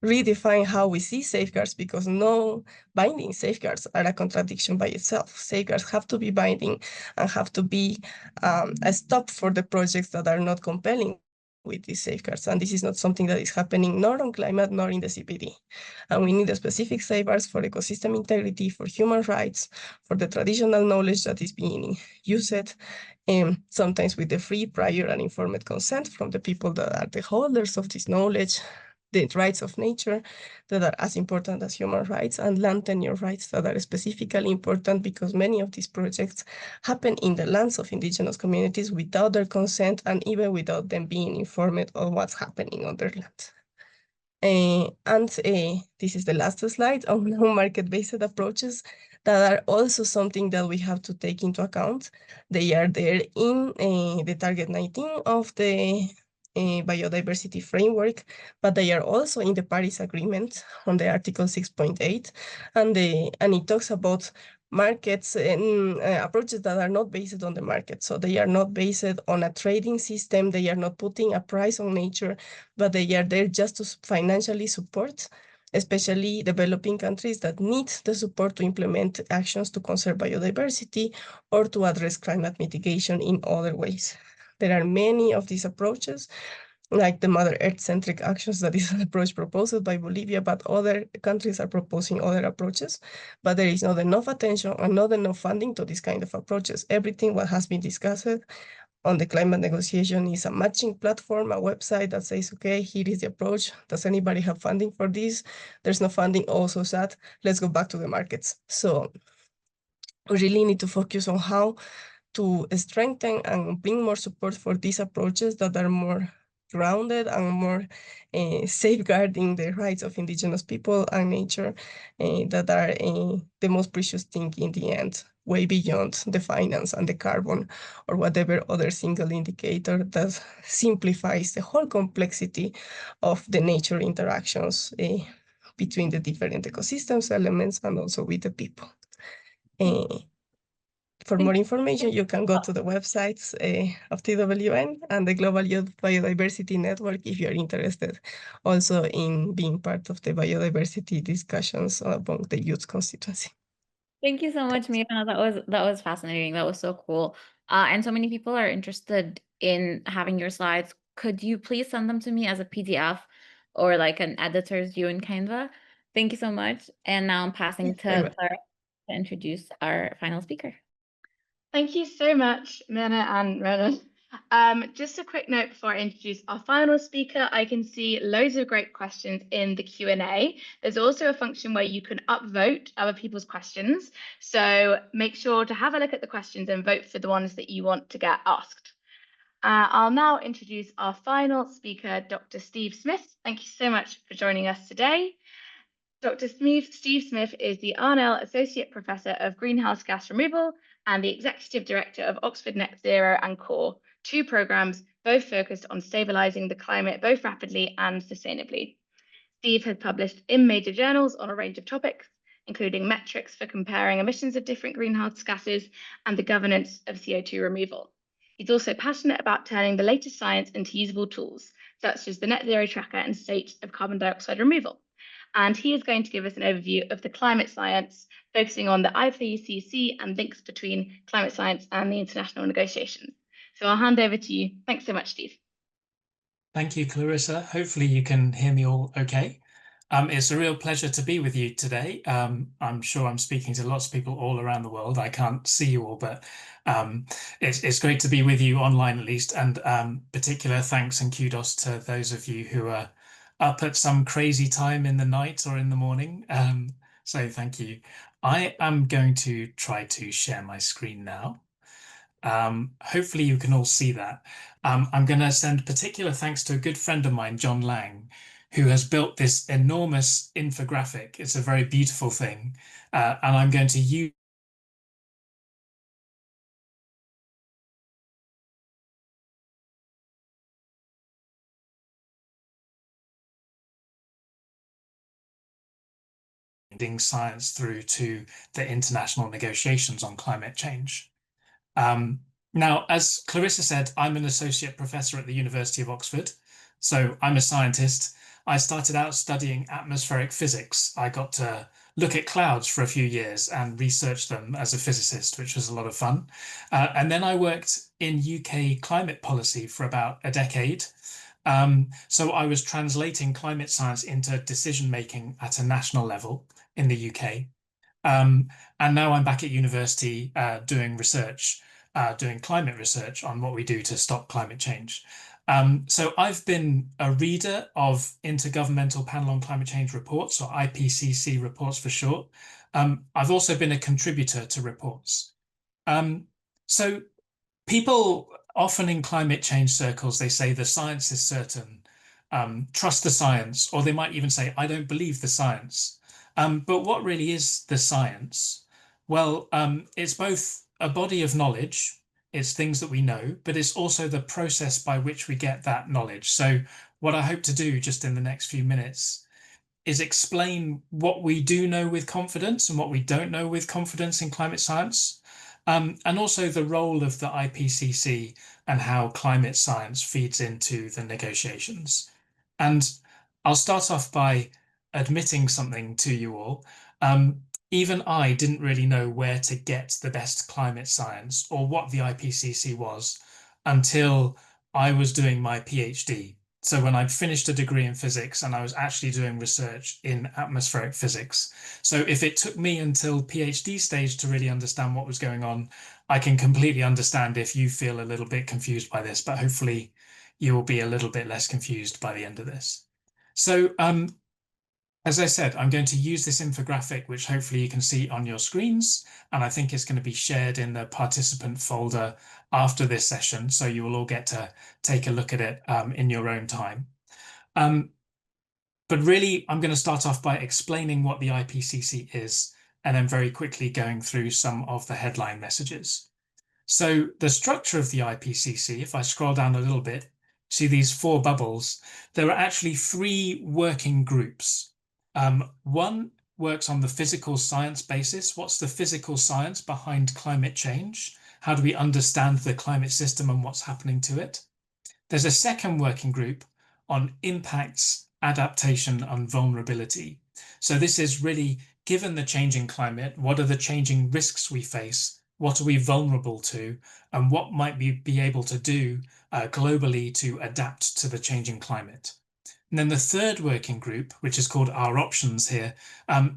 redefine how we see safeguards because no binding safeguards are a contradiction by itself. Safeguards have to be binding and have to be a stop for the projects that are not compelling with these safeguards. And this is not something that is happening nor on climate nor in the CPD. And we need a specific safeguards for ecosystem integrity, for human rights, for the traditional knowledge that is being used, sometimes with the free, prior, and informed consent from the people that are the holders of this knowledge, the rights of nature that are as important as human rights, and land tenure rights that are specifically important because many of these projects happen in the lands of indigenous communities without their consent and even without them being informed of what's happening on their land. This is the last slide on market-based approaches that are also something that we have to take into account. They are there in the Target 19 of the biodiversity framework, but they are also in the Paris Agreement on the Article 6.8, and it talks about markets and approaches that are not based on the market. So they are not based on a trading system. They are not putting a price on nature, but they are there just to financially support, especially developing countries that need the support to implement actions to conserve biodiversity or to address climate mitigation in other ways. There are many of these approaches, like the Mother Earth-centric actions, that is an approach proposed by Bolivia, but other countries are proposing other approaches, but there is not enough attention and not enough funding to this kind of approaches. Everything what has been discussed on the climate negotiation is a matching platform, a website that says, okay, here is the approach. Does anybody have funding for this? There's no funding, also sad. Let's go back to the markets. So we really need to focus on how to strengthen and bring more support for these approaches that are more grounded and more safeguarding the rights of indigenous people and nature that are the most precious thing in the end, way beyond the finance and the carbon or whatever other single indicator that simplifies the whole complexity of the nature interactions between the different ecosystems elements and also with the people. For more information, you can go to the websites of TWN and the Global Youth Biodiversity Network if you're interested also in being part of the biodiversity discussions among the youth constituency. Thank you so much, Mira. That was fascinating. That was so cool. And so many people are interested in having your slides. Could you please send them to me as a PDF or like an editor's view in Canva? Thank you so much. And now I'm passing to Clara to introduce our final speaker. Thank you so much, Mirna and Ronan. Just a quick note before I introduce our final speaker, I can see loads of great questions in the Q&A. There's also a function where you can upvote other people's questions. So make sure to have a look at the questions and vote for the ones that you want to get asked. I'll now introduce our final speaker, Dr. Steve Smith. Thank you so much for joining us today. Dr. Steve Smith is the Arnell Associate Professor of Greenhouse Gas Removal and the Executive Director of Oxford Net Zero and CORE, two programs both focused on stabilising the climate both rapidly and sustainably. Steve has published in major journals on a range of topics, including metrics for comparing emissions of different greenhouse gases and the governance of CO2 removal. He's also passionate about turning the latest science into usable tools, such as the Net Zero Tracker and state of carbon dioxide removal. And he is going to give us an overview of the climate science, focusing on the IPCC and links between climate science and the international negotiations. So I'll hand over to you. Thanks so much, Steve. Thank you, Clarissa. Hopefully you can hear me all okay. It's a real pleasure to be with you today. I'm sure I'm speaking to lots of people all around the world. I can't see you all, but it's great to be with you online at least. And particular thanks and kudos to those of you who are up at some crazy time in the night or in the morning. So thank you. I am going to try to share my screen now. Hopefully you can all see that. I'm going to send particular thanks to a good friend of mine, John Lang, who has built this enormous infographic. It's a very beautiful thing. And I'm going to use science through to the international negotiations on climate change. Now, as Clarissa said, I'm an associate professor at the University of Oxford, so I'm a scientist. I started out studying atmospheric physics. I got to look at clouds for a few years and research them as a physicist, which was a lot of fun. And then I worked in UK climate policy for about a decade. So I was translating climate science into decision-making at a national level in the UK. And now I'm back at university doing research, doing climate research on what we do to stop climate change. So I've been a reader of Intergovernmental Panel on Climate Change reports, or IPCC reports for short. I've also been a contributor to reports. So people often in climate change circles, they say the science is certain, trust the science, or they might even say, I don't believe the science. But what really is the science? Well, it's both a body of knowledge, it's things that we know, but it's also the process by which we get that knowledge. So what I hope to do just in the next few minutes is explain what we do know with confidence and what we don't know with confidence in climate science, and also the role of the IPCC and how climate science feeds into the negotiations. And I'll start off by admitting something to you all. Even I didn't really know where to get the best climate science or what the IPCC was until I was doing my PhD. So when I'd finished a degree in physics and I was actually doing research in atmospheric physics. So if it took me until PhD stage to really understand what was going on, I can completely understand if you feel a little bit confused by this, but hopefully you will be a little bit less confused by the end of this. So as I said, I'm going to use this infographic, which hopefully you can see on your screens, and I think it's going to be shared in the participant folder after this session, so you will all get to take a look at it in your own time. But really, I'm going to start off by explaining what the IPCC is, and then very quickly going through some of the headline messages. So the structure of the IPCC, if I scroll down a little bit, see these 4 bubbles, there are actually 3 working groups. One works on the physical science basis. What's the physical science behind climate change? How do we understand the climate system and what's happening to it? There's a second working group on impacts, adaptation, and vulnerability. So this is really, given the changing climate, what are the changing risks we face? What are we vulnerable to? And what might we be able to do globally to adapt to the changing climate? And then the third working group, which is called Our Options here,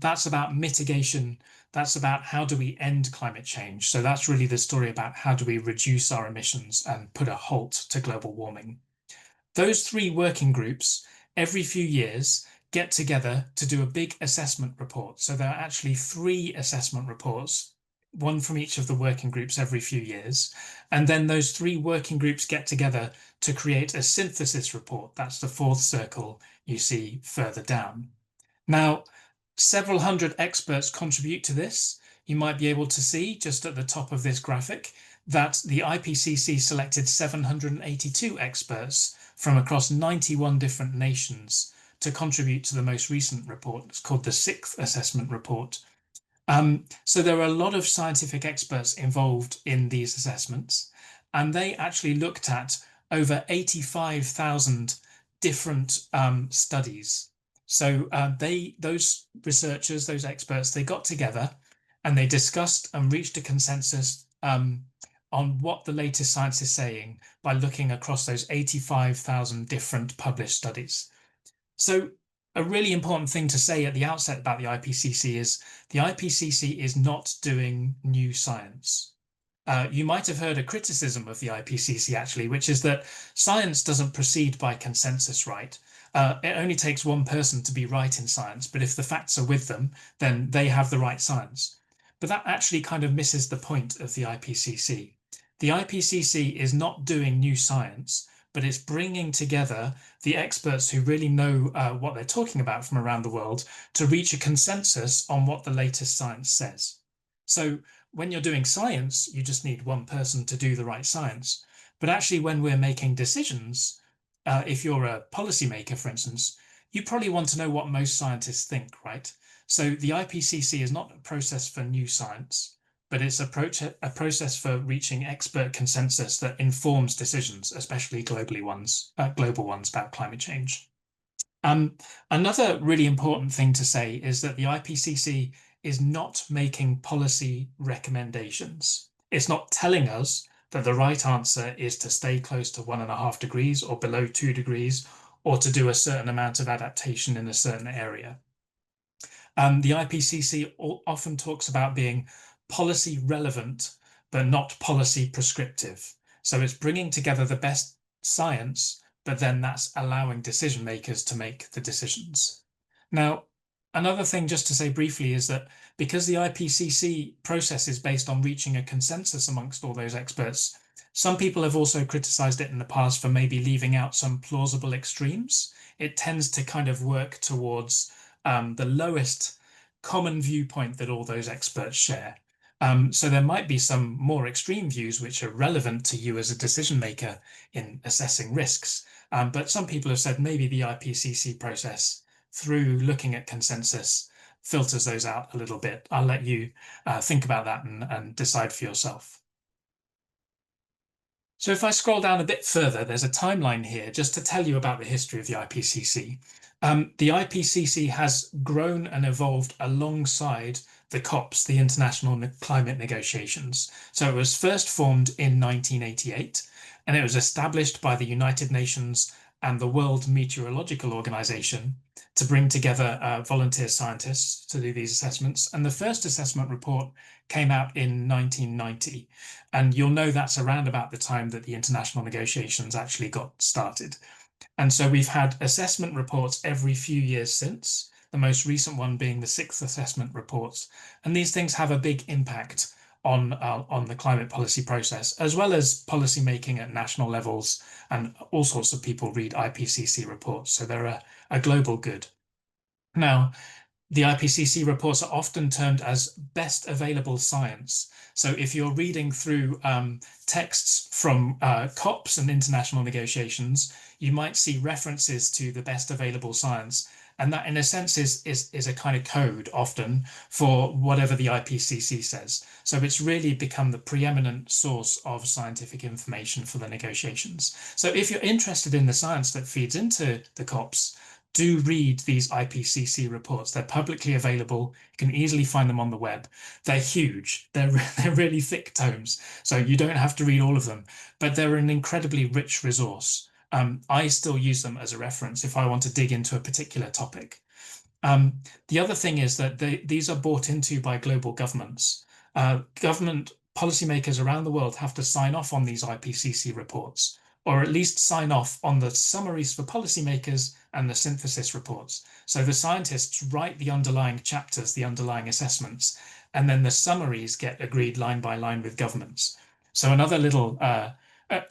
that's about mitigation, That's about how do we end climate change. So that's really the story about how do we reduce our emissions and put a halt to global warming. Those three working groups, every few years, get together to do a big assessment report. So there are actually 3 assessment reports, one from each of the working groups every few years. And then those 3 working groups get together to create a synthesis report. That's the 4th circle you see further down. Now, several hundred experts contribute to this. You might be able to see just at the top of this graphic that the IPCC selected 782 experts from across 91 different nations to contribute to the most recent report. It's called the 6th assessment report. So there are a lot of scientific experts involved in these assessments, and they actually looked at over 85,000 different studies. So those researchers, those experts, they got together and they discussed and reached a consensus on what the latest science is saying by looking across those 85,000 different published studies. So a really important thing to say at the outset about the IPCC is the IPCC is not doing new science. You might have heard a criticism of the IPCC actually, which is that science doesn't proceed by consensus, right? It only takes one person to be right in science, but if the facts are with them, then they have the right science. But that actually kind of misses the point of the IPCC. The IPCC is not doing new science, but it's bringing together the experts who really know what they're talking about from around the world to reach a consensus on what the latest science says. So when you're doing science, you just need one person to do the right science. But actually, when we're making decisions, if you're a policymaker, for instance, you probably want to know what most scientists think, right? So the IPCC is not a process for new science, but it's a process for reaching expert consensus that informs decisions, especially global ones about climate change. Another really important thing to say is that the IPCC is not making policy recommendations. It's not telling us that the right answer is to stay close to 1.5 degrees or below 2 degrees, or to do a certain amount of adaptation in a certain area. The IPCC often talks about being policy relevant, but not policy prescriptive. So it's bringing together the best science, but then that's allowing decision makers to make the decisions. Now, another thing just to say briefly is that because the IPCC process is based on reaching a consensus amongst all those experts, some people have also criticized it in the past for maybe leaving out some plausible extremes. It tends to kind of work towards the lowest common viewpoint that all those experts share. So there might be some more extreme views which are relevant to you as a decision maker in assessing risks. But some people have said maybe the IPCC process, through looking at consensus, filters those out a little bit. I'll let you think about that and decide for yourself. So if I scroll down a bit further, there's a timeline here just to tell you about the history of the IPCC. The IPCC has grown and evolved alongside the COPs, the International Climate Negotiations. So it was first formed in 1988, and it was established by the United Nations and the World Meteorological Organization to bring together volunteer scientists to do these assessments. And the first assessment report came out in 1990. And you'll know that's around about the time that the international negotiations actually got started. And so we've had assessment reports every few years since, the most recent one being the 6th assessment reports. And these things have a big impact on the climate policy process, as well as policy making at national levels, and all sorts of people read IPCC reports, so they're a global good. Now, the IPCC reports are often termed as best available science. So if you're reading through texts from COPs and international negotiations, you might see references to the best available science. And that, in a sense, is a kind of code often for whatever the IPCC says. So it's really become the preeminent source of scientific information for the negotiations. So if you're interested in the science that feeds into the COPs, do read these IPCC reports. They're publicly available. You can easily find them on the web. They're huge. They're really thick tomes, so you don't have to read all of them, but they're an incredibly rich resource. I still use them as a reference if I want to dig into a particular topic. The other thing is that these are bought into by global governments. Government policymakers around the world have to sign off on these IPCC reports, or at least sign off on the summaries for policymakers and the synthesis reports. So the scientists write the underlying chapters, the underlying assessments, and then the summaries get agreed line by line with governments. So another little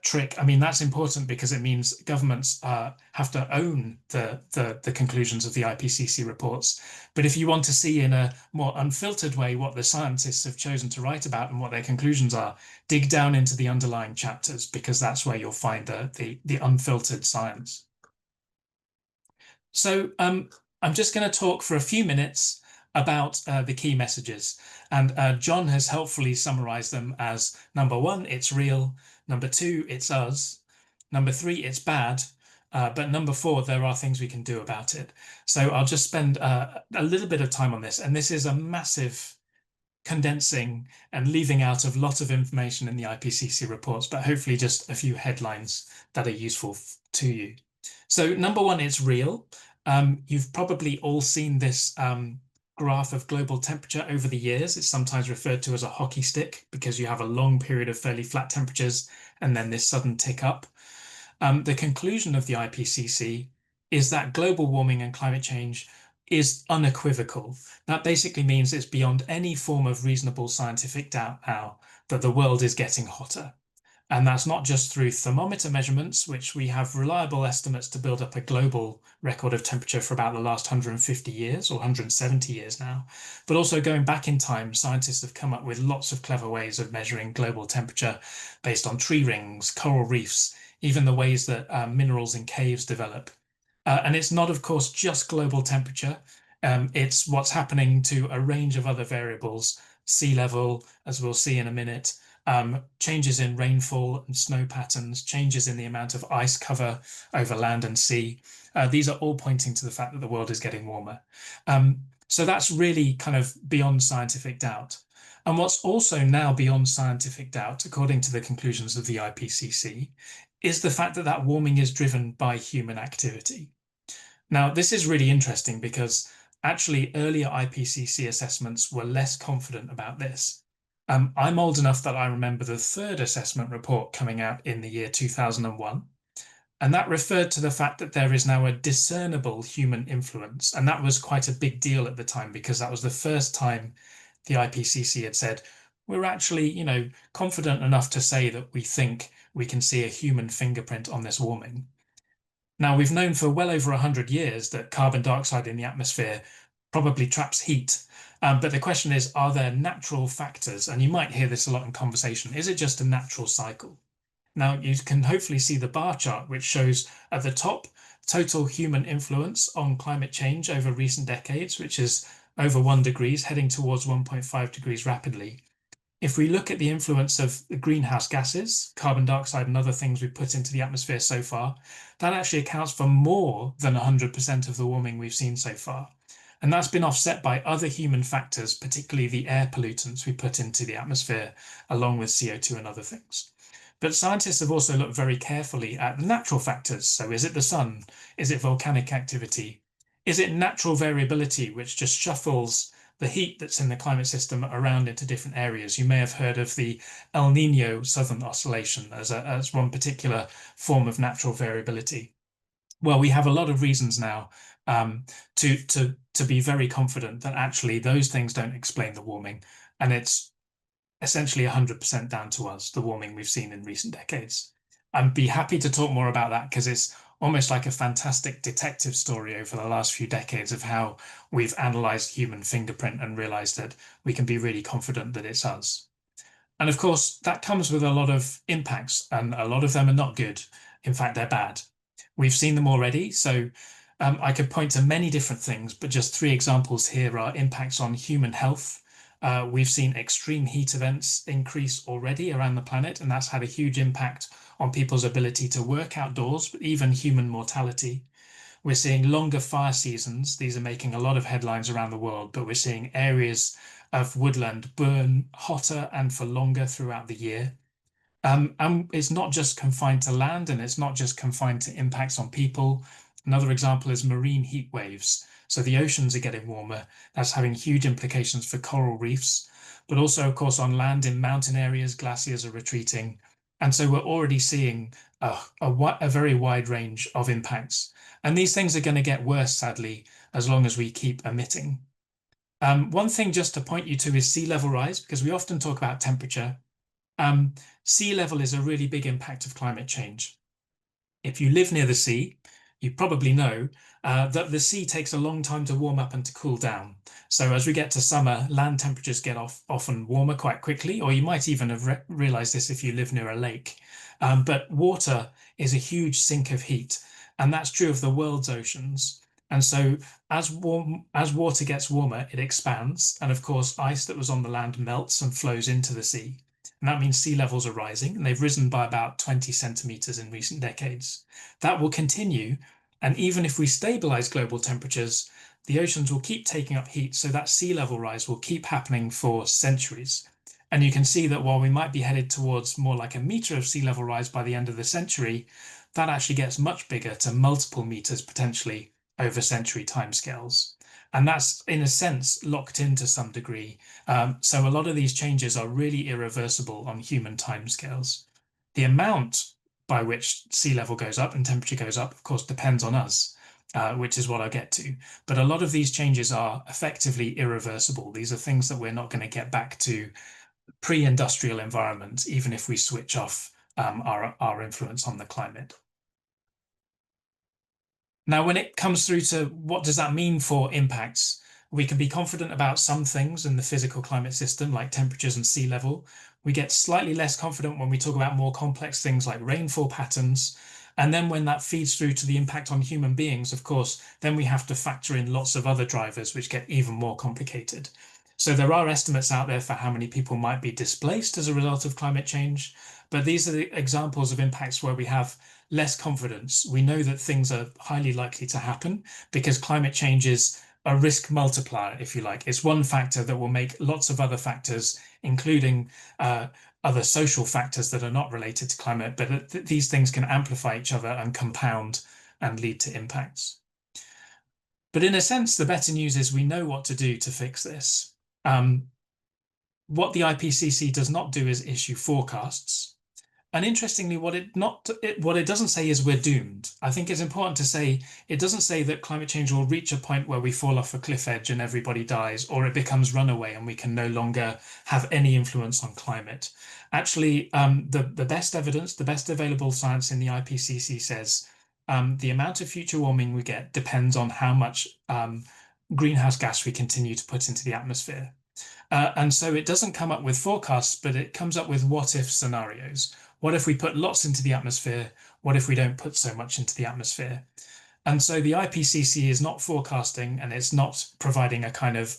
trick. I mean, that's important because it means governments have to own the conclusions of the IPCC reports. But if you want to see in a more unfiltered way what the scientists have chosen to write about and what their conclusions are, dig down into the underlying chapters, because that's where you'll find the unfiltered science. So I'm just going to talk for a few minutes about the key messages. And John has helpfully summarized them as: number one, it's real; number two, it's us; number three, it's bad; but number four, there are things we can do about it. So I'll just spend a little bit of time on this. And this is a massive condensing and leaving out of a lot of information in the IPCC reports, but hopefully just a few headlines that are useful to you. So number one, it's real. You've probably all seen this graph of global temperature over the years. It's sometimes referred to as a hockey stick because you have a long period of fairly flat temperatures and then this sudden tick up. The conclusion of the IPCC is that global warming and climate change is unequivocal. That basically means it's beyond any form of reasonable scientific doubt now that the world is getting hotter. And that's not just through thermometer measurements, which we have reliable estimates to build up a global record of temperature for about the last 150 years or 170 years now, but also going back in time, scientists have come up with lots of clever ways of measuring global temperature based on tree rings, coral reefs, even the ways that minerals in caves develop. And it's not, of course, just global temperature. It's what's happening to a range of other variables: sea level, as we'll see in a minute, changes in rainfall and snow patterns, changes in the amount of ice cover over land and sea. These are all pointing to the fact that the world is getting warmer. So that's really kind of beyond scientific doubt. And what's also now beyond scientific doubt, according to the conclusions of the IPCC, is the fact that that warming is driven by human activity. Now, this is really interesting because actually earlier IPCC assessments were less confident about this. I'm old enough that I remember the third assessment report coming out in the year 2001. And that referred to the fact that there is now a discernible human influence. And that was quite a big deal at the time because that was the first time the IPCC had said, we're actually, confident enough to say that we think we can see a human fingerprint on this warming. Now, we've known for well over 100 years that carbon dioxide in the atmosphere probably traps heat. But the question is, are there natural factors? And you might hear this a lot in conversation. Is it just a natural cycle? Now, you can hopefully see the bar chart, which shows at the top total human influence on climate change over recent decades, which is over 1 degree, heading towards 1.5 degrees rapidly. If we look at the influence of the greenhouse gases, carbon dioxide and other things we put into the atmosphere so far, that actually accounts for more than 100% of the warming we've seen so far. And that's been offset by other human factors, particularly the air pollutants we put into the atmosphere, along with CO2 and other things. But scientists have also looked very carefully at the natural factors. So is it the sun? Is it volcanic activity? Is it natural variability, which just shuffles the heat that's in the climate system around into different areas? You may have heard of the El Nino Southern Oscillation as one particular form of natural variability. Well, we have a lot of reasons now to be very confident that actually those things don't explain the warming, and it's essentially 100% down to us, the warming we've seen in recent decades. I'd be happy to talk more about that because it's almost like a fantastic detective story over the last few decades of how we've analyzed human fingerprint and realized that we can be really confident that it's us. And of course, that comes with a lot of impacts, and a lot of them are not good. In fact, they're bad. We've seen them already. So I could point to many different things, but just 3 examples here are impacts on human health. We've seen extreme heat events increase already around the planet, and that's had a huge impact on people's ability to work outdoors, but even human mortality. We're seeing longer fire seasons. These are making a lot of headlines around the world, but we're seeing areas of woodland burn hotter and for longer throughout the year. And it's not just confined to land, and it's not just confined to impacts on people. Another example is marine heat waves. So the oceans are getting warmer. That's having huge implications for coral reefs, but also, of course, on land in mountain areas, glaciers are retreating. And so we're already seeing a very wide range of impacts. And these things are going to get worse, sadly, as long as we keep emitting. One thing just to point you to is sea level rise, because we often talk about temperature. Sea level is a really big impact of climate change. If you live near the sea, you probably know that the sea takes a long time to warm up and to cool down. So as we get to summer, land temperatures get often warmer quite quickly, or you might even have realized this if you live near a lake. But water is a huge sink of heat, and that's true of the world's oceans. And so as water gets warmer, it expands. And of course, ice that was on the land melts and flows into the sea. And that means sea levels are rising, and they've risen by about 20 centimeters in recent decades. That will continue. And even if we stabilize global temperatures, the oceans will keep taking up heat. So that sea level rise will keep happening for centuries. And you can see that while we might be headed towards more like a meter of sea level rise by the end of the century, that actually gets much bigger to multiple meters potentially over century timescales. And that's, in a sense, locked in to some degree. So a lot of these changes are really irreversible on human timescales. The amount by which sea level goes up and temperature goes up, of course, depends on us, which is what I'll get to. But a lot of these changes are effectively irreversible. These are things that we're not going to get back to pre-industrial environments, even if we switch off our influence on the climate. Now, when it comes through to what does that mean for impacts, we can be confident about some things in the physical climate system, like temperatures and sea level. We get slightly less confident when we talk about more complex things like rainfall patterns. And then when that feeds through to the impact on human beings, of course, then we have to factor in lots of other drivers, which get even more complicated. So there are estimates out there for how many people might be displaced as a result of climate change. But these are the examples of impacts where we have less confidence. We know that things are highly likely to happen because climate change is a risk multiplier, if you like. It's one factor that will make lots of other factors, including other social factors that are not related to climate, but these things can amplify each other and compound and lead to impacts. But in a sense, the better news is we know what to do to fix this. What the IPCC does not do is issue forecasts. And interestingly, what it doesn't say is we're doomed. I think it's important to say it doesn't say that climate change will reach a point where we fall off a cliff edge and everybody dies, or it becomes runaway and we can no longer have any influence on climate. Actually, the best evidence, the best available science in the IPCC says the amount of future warming we get depends on how much greenhouse gas we continue to put into the atmosphere. And so it doesn't come up with forecasts, but it comes up with what if scenarios. What if we put lots into the atmosphere? What if we don't put so much into the atmosphere? And so the IPCC is not forecasting and it's not providing a kind of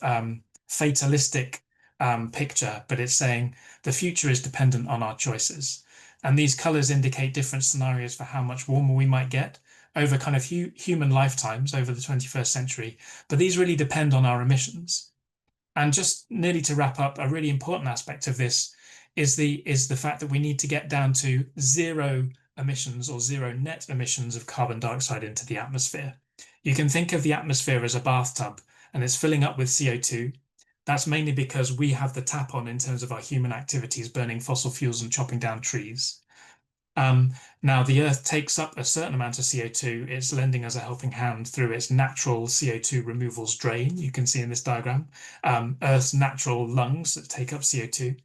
fatalistic picture, but it's saying the future is dependent on our choices. And these colors indicate different scenarios for how much warmer we might get over kind of human lifetimes over the 21st century. But these really depend on our emissions. And just nearly to wrap up, a really important aspect of this is the fact that we need to get down to zero emissions or zero net emissions of carbon dioxide into the atmosphere. You can think of the atmosphere as a bathtub and it's filling up with CO2. That's mainly because we have the tap on in terms of our human activities, burning fossil fuels and chopping down trees. Now, the Earth takes up a certain amount of CO2. It's lending us a helping hand through its natural CO2 removals drain. You can see in this diagram, Earth's natural lungs that take up CO2.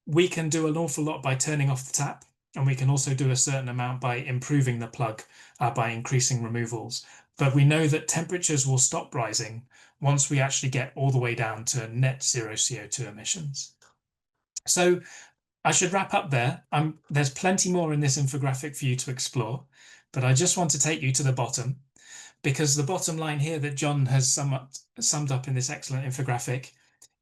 We can do an awful lot by turning off the tap, and we can also do a certain amount by improving the plug, by increasing removals. But we know that temperatures will stop rising once we actually get all the way down to net zero CO2 emissions. So I should wrap up there. There's plenty more in this infographic for you to explore, but I just want to take you to the bottom, because the bottom line here that John has summed up in this excellent infographic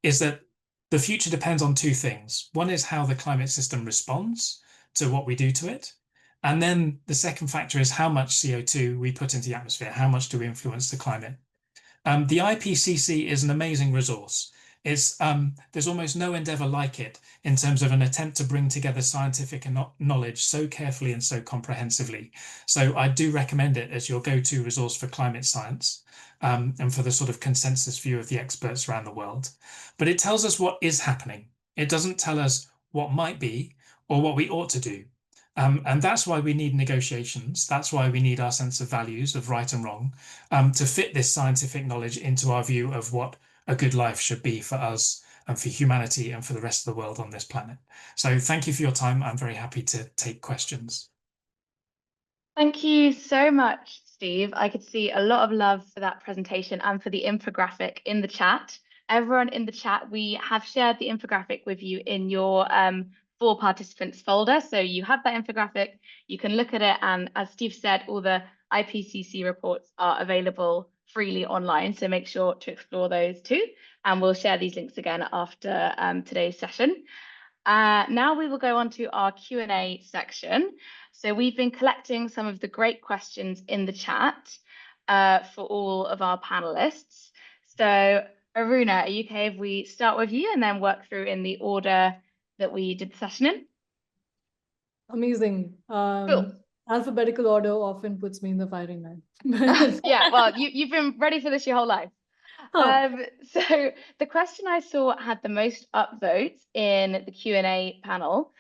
is that the future depends on two things. One is how the climate system responds to what we do to it. And then the second factor is how much CO2 we put into the atmosphere. How much do we influence the climate? The IPCC is an amazing resource. There's almost no endeavour like it in terms of an attempt to bring together scientific knowledge so carefully and so comprehensively. So I do recommend it as your go-to resource for climate science, and for the sort of consensus view of the experts around the world. But it tells us what is happening. It doesn't tell us what might be or what we ought to do. And that's why we need negotiations. That's why we need our sense of values, of right and wrong, to fit this scientific knowledge into our view of what a good life should be for us and for humanity and for the rest of the world on this planet. So thank you for your time. I'm very happy to take questions. Thank you so much, Steve. I could see a lot of love for that presentation and for the infographic in the chat. Everyone in the chat, we have shared the infographic with you in your for participants folder. So you have that infographic, you can look at it. And as Steve said, all the IPCC reports are available freely online. So make sure to explore those too. And we'll share these links again after today's session. Now we will go on to our Q&A section. So we've been collecting some of the great questions in the chat for all of our panelists. So Aruna, are you okay if we start with you and then work through in the order that we did the session in? Amazing. Cool. Alphabetical order often puts me in the firing line. Yeah, well, you've been ready for this your whole life. So the question I saw had the most upvotes in the Q&A panel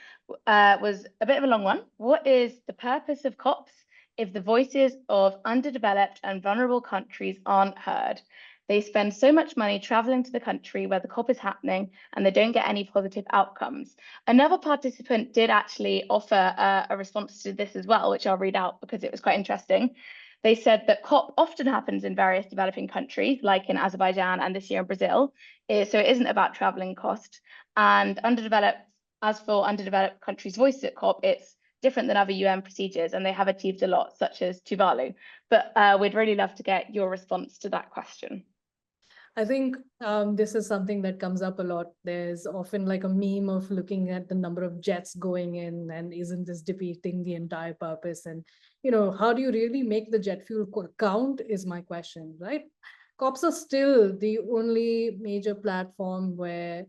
was a bit of a long one. What is the purpose of COPs if the voices of underdeveloped and vulnerable countries aren't heard? They spend so much money traveling to the country where the COP is happening and they don't get any positive outcomes. Another participant did actually offer a response to this as well, which I'll read out because it was quite interesting. They said that COP often happens in various developing countries, like in Azerbaijan and this year in Brazil. So it isn't about traveling cost. And as for underdeveloped countries' voices at COP, it's different than other UN procedures, and they have achieved a lot, such as Tuvalu. But we'd really love to get your response to that question. I think this is something that comes up a lot. There's often like a meme of looking at the number of jets going in and isn't this defeating the entire purpose? And, you know, how do you really make the jet fuel count is my question, right? COPs are still the only major platform where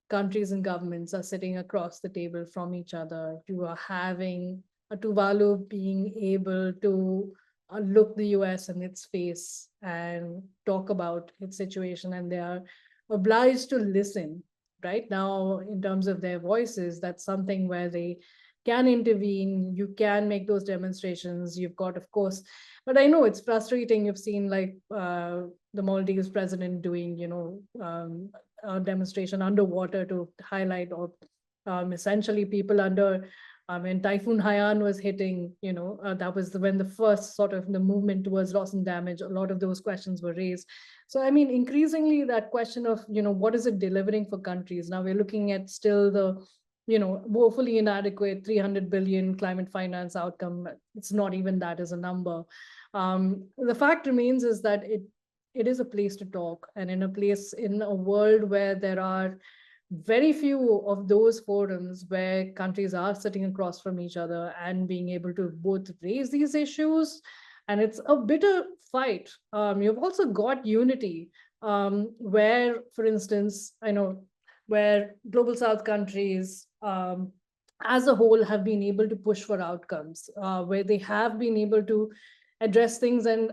countries and governments are sitting across the table from each other. You are having a Tuvalu being able to look the US in its face and talk about its situation, and they are obliged to listen. Right now, in terms of their voices, that's something where they can intervene. You can make those demonstrations. You've got, of course, but I know it's frustrating. You've seen like the Maldives president doing, you know, a demonstration underwater to highlight or essentially people under. When Typhoon Haiyan was hitting, you know, that was when the first sort of the movement towards loss and damage, a lot of those questions were raised. So, I mean, increasingly that question of, you know, what is it delivering for countries? Now we're looking at still the, you know, woefully inadequate 300 billion climate finance outcome. It's not even that as a number. The fact remains is that it is a place to talk, and in a world where there are very few of those forums where countries are sitting across from each other and being able to both raise these issues. And it's a bitter fight. You've also got unity where, for instance, I know where global South countries as a whole have been able to push for outcomes, where they have been able to address things and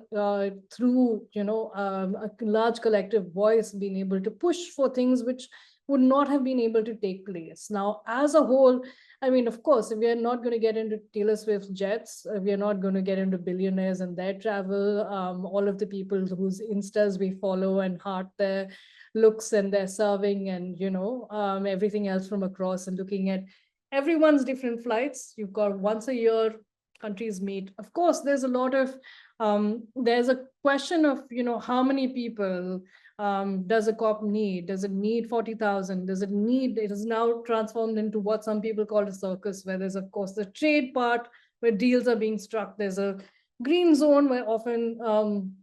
through, you know, a large collective voice being able to push for things which would not have been able to take place. Now, as a whole, I mean, of course, if we are not going to get into Taylor Swift's jets, we are not going to get into billionaires and their travel, all of the people whose Instas we follow and heart their looks and their serving and, you know, everything else from across and looking at everyone's different flights. You've got once a year countries meet. Of course, there's a lot of, there's a question of, you know, how many people does a COP need? Does it need 40,000? Does it need, it is now transformed into what some people call a circus, where there's, of course, the trade part where deals are being struck. There's a green zone where often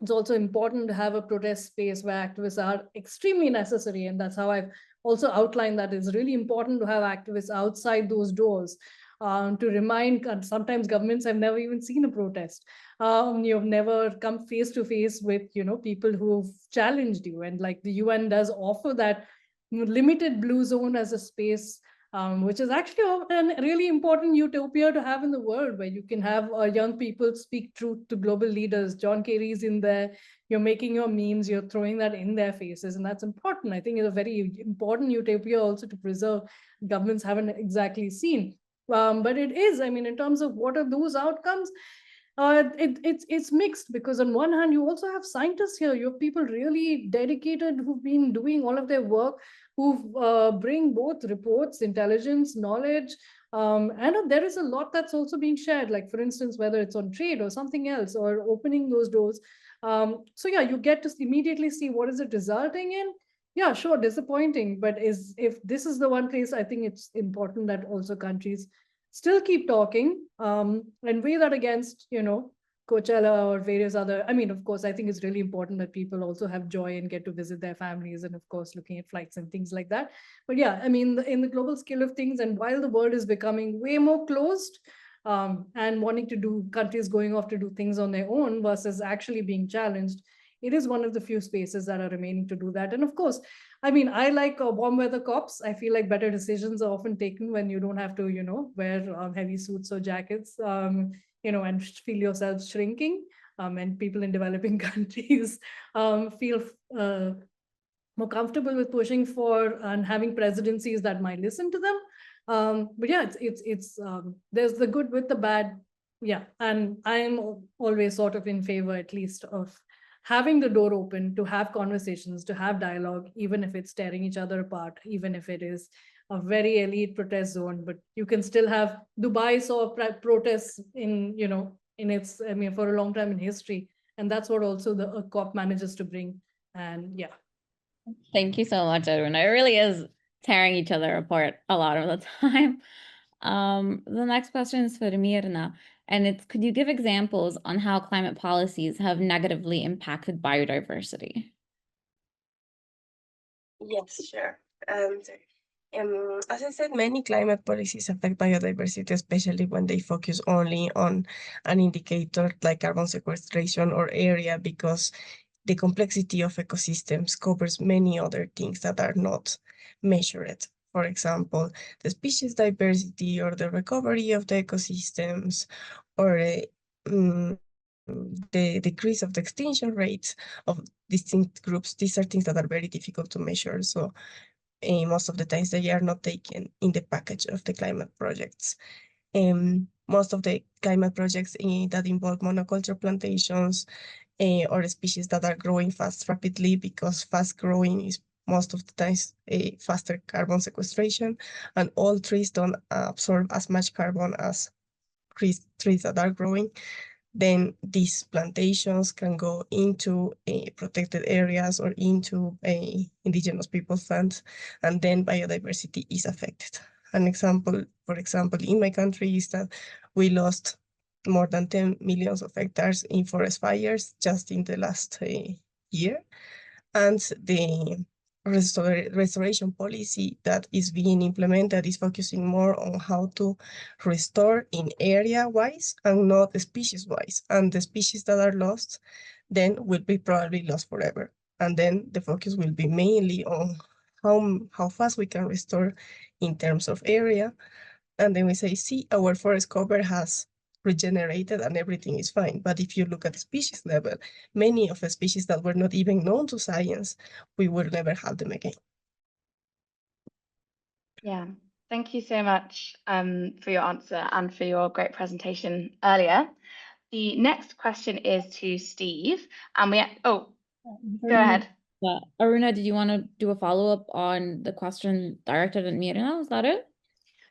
it's also important to have a protest space where activists are extremely necessary. And that's how I've also outlined that it's really important to have activists outside those doors. to remind, and sometimes governments have never even seen a protest. You've never come face to face with, people who've challenged you. And like the UN does offer that limited blue zone as a space, which is actually a really important utopia to have in the world, where you can have young people speak truth to global leaders. John Kerry's in there. You're making your memes, you're throwing that in their faces, and that's important. I think it's a very important utopia also to preserve. Governments haven't exactly seen. But it is, I mean, in terms of what are those outcomes, it's mixed, because on one hand, you also have scientists here. You have people really dedicated who've been doing all of their work, who bring both reports, intelligence, knowledge, and there is a lot that's also being shared, like for instance, whether it's on trade or something else, or opening those doors. So yeah, you get to immediately see what is it resulting in. Yeah, sure, disappointing, but if this is the one place, I think it's important that also countries still keep talking, and weigh that against, Coachella or various other. I mean, of course, I think it's really important that people also have joy and get to visit their families, and of course, looking at flights and things like that. But yeah, I mean, in the global scale of things, and while the world is becoming way more closed, and wanting to do countries going off to do things on their own versus actually being challenged, it is one of the few spaces that are remaining to do that. And of course, I mean, I like warm weather cops. I feel like better decisions are often taken when you don't have to, wear heavy suits or jackets, and feel yourself shrinking. And people in developing countries feel more comfortable with pushing for and having presidencies that might listen to them. But yeah, it's there's the good with the bad. Yeah, and I'm always sort of in favor, at least, of having the door open to have conversations, to have dialogue, even if it's tearing each other apart, even if it is a very elite protest zone. But you can still have Dubai saw protests in its, I mean, for a long time in history, and that's what also the COP manages to bring. And yeah. Thank you so much, Aruna. It really is tearing each other apart a lot of the time. The next question is for Mirna, and it's, could you give examples on how climate policies have negatively impacted biodiversity? Yes, sure. As I said, many climate policies affect biodiversity, especially when they focus only on an indicator like carbon sequestration or area, because the complexity of ecosystems covers many other things that are not measured. For example, the species diversity or the recovery of the ecosystems, or the decrease of the extinction rates of distinct groups. These are things that are very difficult to measure. So most of the times they are not taken in the package of the climate projects. Most of the climate projects that involve monoculture plantations or species that are growing rapidly, because fast growing is most of the times a faster carbon sequestration, and all trees don't absorb as much carbon as trees that are growing. Then these plantations can go into protected areas or into indigenous people's lands, and then biodiversity is affected. An example, for example, in my country is that we lost more than 10 millions of hectares in forest fires just in the last year. And the restoration policy that is being implemented is focusing more on how to restore in area-wise and not species-wise. And the species that are lost then will be probably lost forever. And then the focus will be mainly on how fast we can restore in terms of area. And then we say, see, our forest cover has regenerated and everything is fine. But if you look at the species level, many of the species that were not even known to science, we will never have them again. Yeah, thank you so much for your answer and for your great presentation earlier. The next question is to Steve, and go ahead. Aruna, did you want to do a follow-up on the question directed at Mirna? Is that it?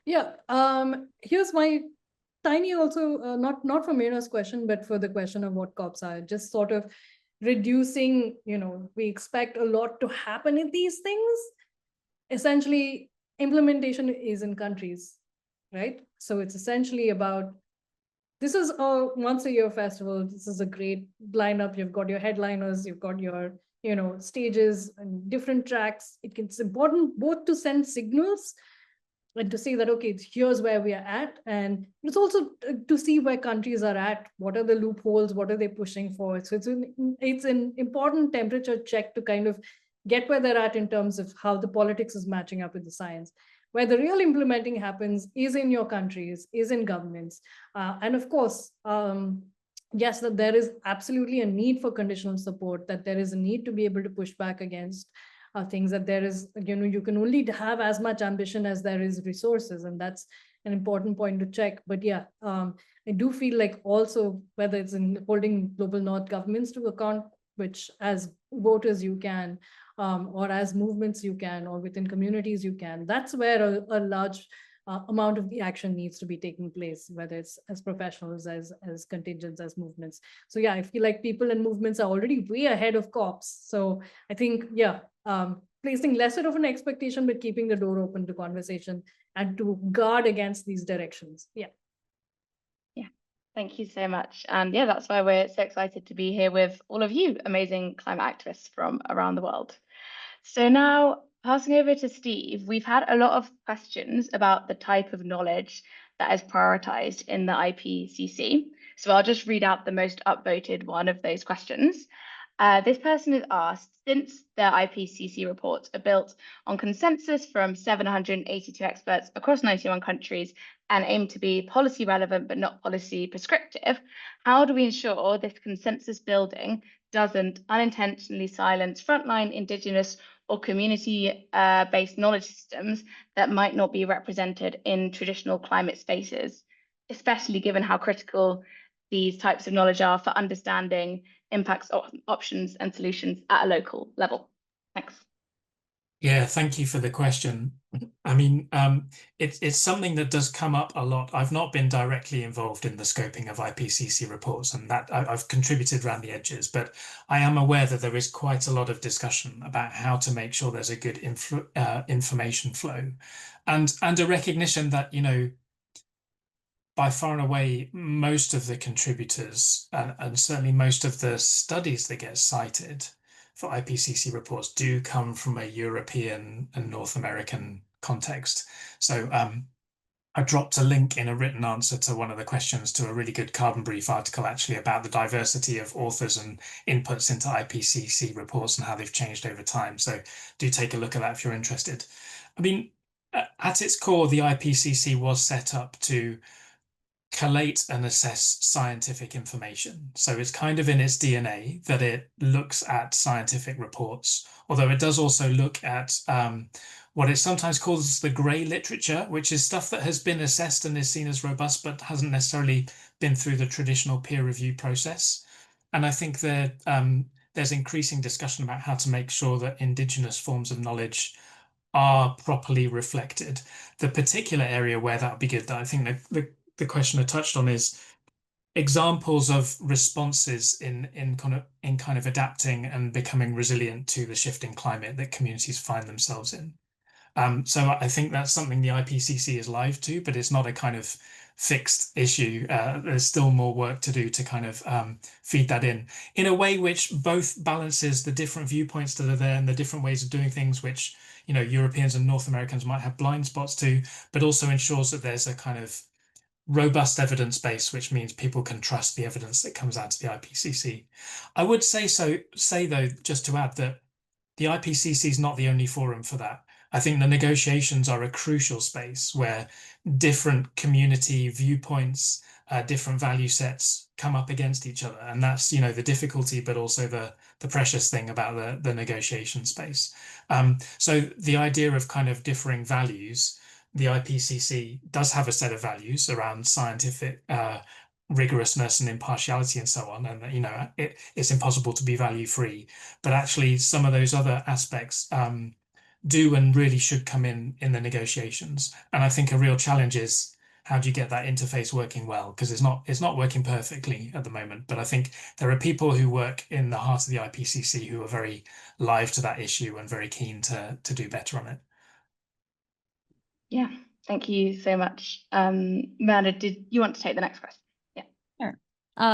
Yeah, here's my tiny also, not for Mira's question, but for the question of what COPs are, just sort of reducing, we expect a lot to happen in these things. Essentially, implementation is in countries, right? So it's essentially about, this is a once a year festival. This is a great lineup. You've got your headliners, you've got your, stages and different tracks. It's important both to send signals and to say that, okay, here's where we are at. And it's also to see where countries are at, what are the loopholes, what are they pushing for. So it's an important temperature check to kind of get where they're at in terms of how the politics is matching up with the science. Where the real implementing happens is in your countries, is in governments. And of course, yes, that there is absolutely a need for conditional support, that there is a need to be able to push back against things, that there is, you can only have as much ambition as there is resources. And that's an important point to check. But yeah, I do feel like also, whether it's in holding global North governments to account, which as voters you can, or as movements you can, or within communities you can, that's where a large amount of the action needs to be taking place, whether it's as professionals, as contingents, as movements. So yeah, I feel like people and movements are already way ahead of cops. So I think, yeah, placing lesser of an expectation, but keeping the door open to conversation and to guard against these directions. Yeah. Yeah, thank you so much. And yeah, that's why we're so excited to be here with all of you amazing climate activists from around the world. So now passing over to Steve, we've had a lot of questions about the type of knowledge that is prioritized in the IPCC. So I'll just read out the most upvoted one of those questions. This person has asked, since the IPCC reports are built on consensus from 782 experts across 91 countries and aim to be policy relevant but not policy prescriptive, how do we ensure this consensus building doesn't unintentionally silence frontline Indigenous or community-based knowledge systems that might not be represented in traditional climate spaces, especially given how critical these types of knowledge are for understanding impacts, options, and solutions at a local level? Thanks. Yeah, thank you for the question. I mean, it's something that does come up a lot. I've not been directly involved in the scoping of IPCC reports, and that I've contributed around the edges, but I am aware that there is quite a lot of discussion about how to make sure there's a good information flow, and a recognition that, by far and away, most of the contributors and certainly most of the studies that get cited for IPCC reports do come from a European and North American context. So I dropped a link in a written answer to one of the questions to a really good Carbon Brief article actually about the diversity of authors and inputs into IPCC reports and how they've changed over time. So do take a look at that if you're interested. I mean, at its core, the IPCC was set up to collate and assess scientific information. So it's kind of in its DNA that it looks at scientific reports, although it does also look at what it sometimes calls the grey literature, which is stuff that has been assessed and is seen as robust, but hasn't necessarily been through the traditional peer review process. And I think that there's increasing discussion about how to make sure that Indigenous forms of knowledge are properly reflected. The particular area where that would be good, that I think the questioner touched on, is examples of responses in kind of adapting and becoming resilient to the shifting climate that communities find themselves in. So I think that's something the IPCC is live to, but it's not a kind of fixed issue. There's still more work to do to kind of feed that in a way which both balances the different viewpoints that are there and the different ways of doing things, which Europeans and North Americans might have blind spots to, but also ensures that there's a kind of robust evidence base, which means people can trust the evidence that comes out of the IPCC. I would say though, just to add, that the IPCC is not the only forum for that. I think the negotiations are a crucial space where different community viewpoints, different value sets come up against each other. And that's, the difficulty, but also the precious thing about the negotiation space. So the idea of kind of differing values, the IPCC does have a set of values around scientific rigorousness and impartiality and so on, and it's impossible to be value free, but actually some of those other aspects do and really should come in the negotiations. And I think a real challenge is, how do you get that interface working well? Because it's not working perfectly at the moment, but I think there are people who work in the heart of the IPCC who are very live to that issue and very keen to do better on it. Yeah, thank you so much. Miranda, did you want to take the next question? Yeah. Sure.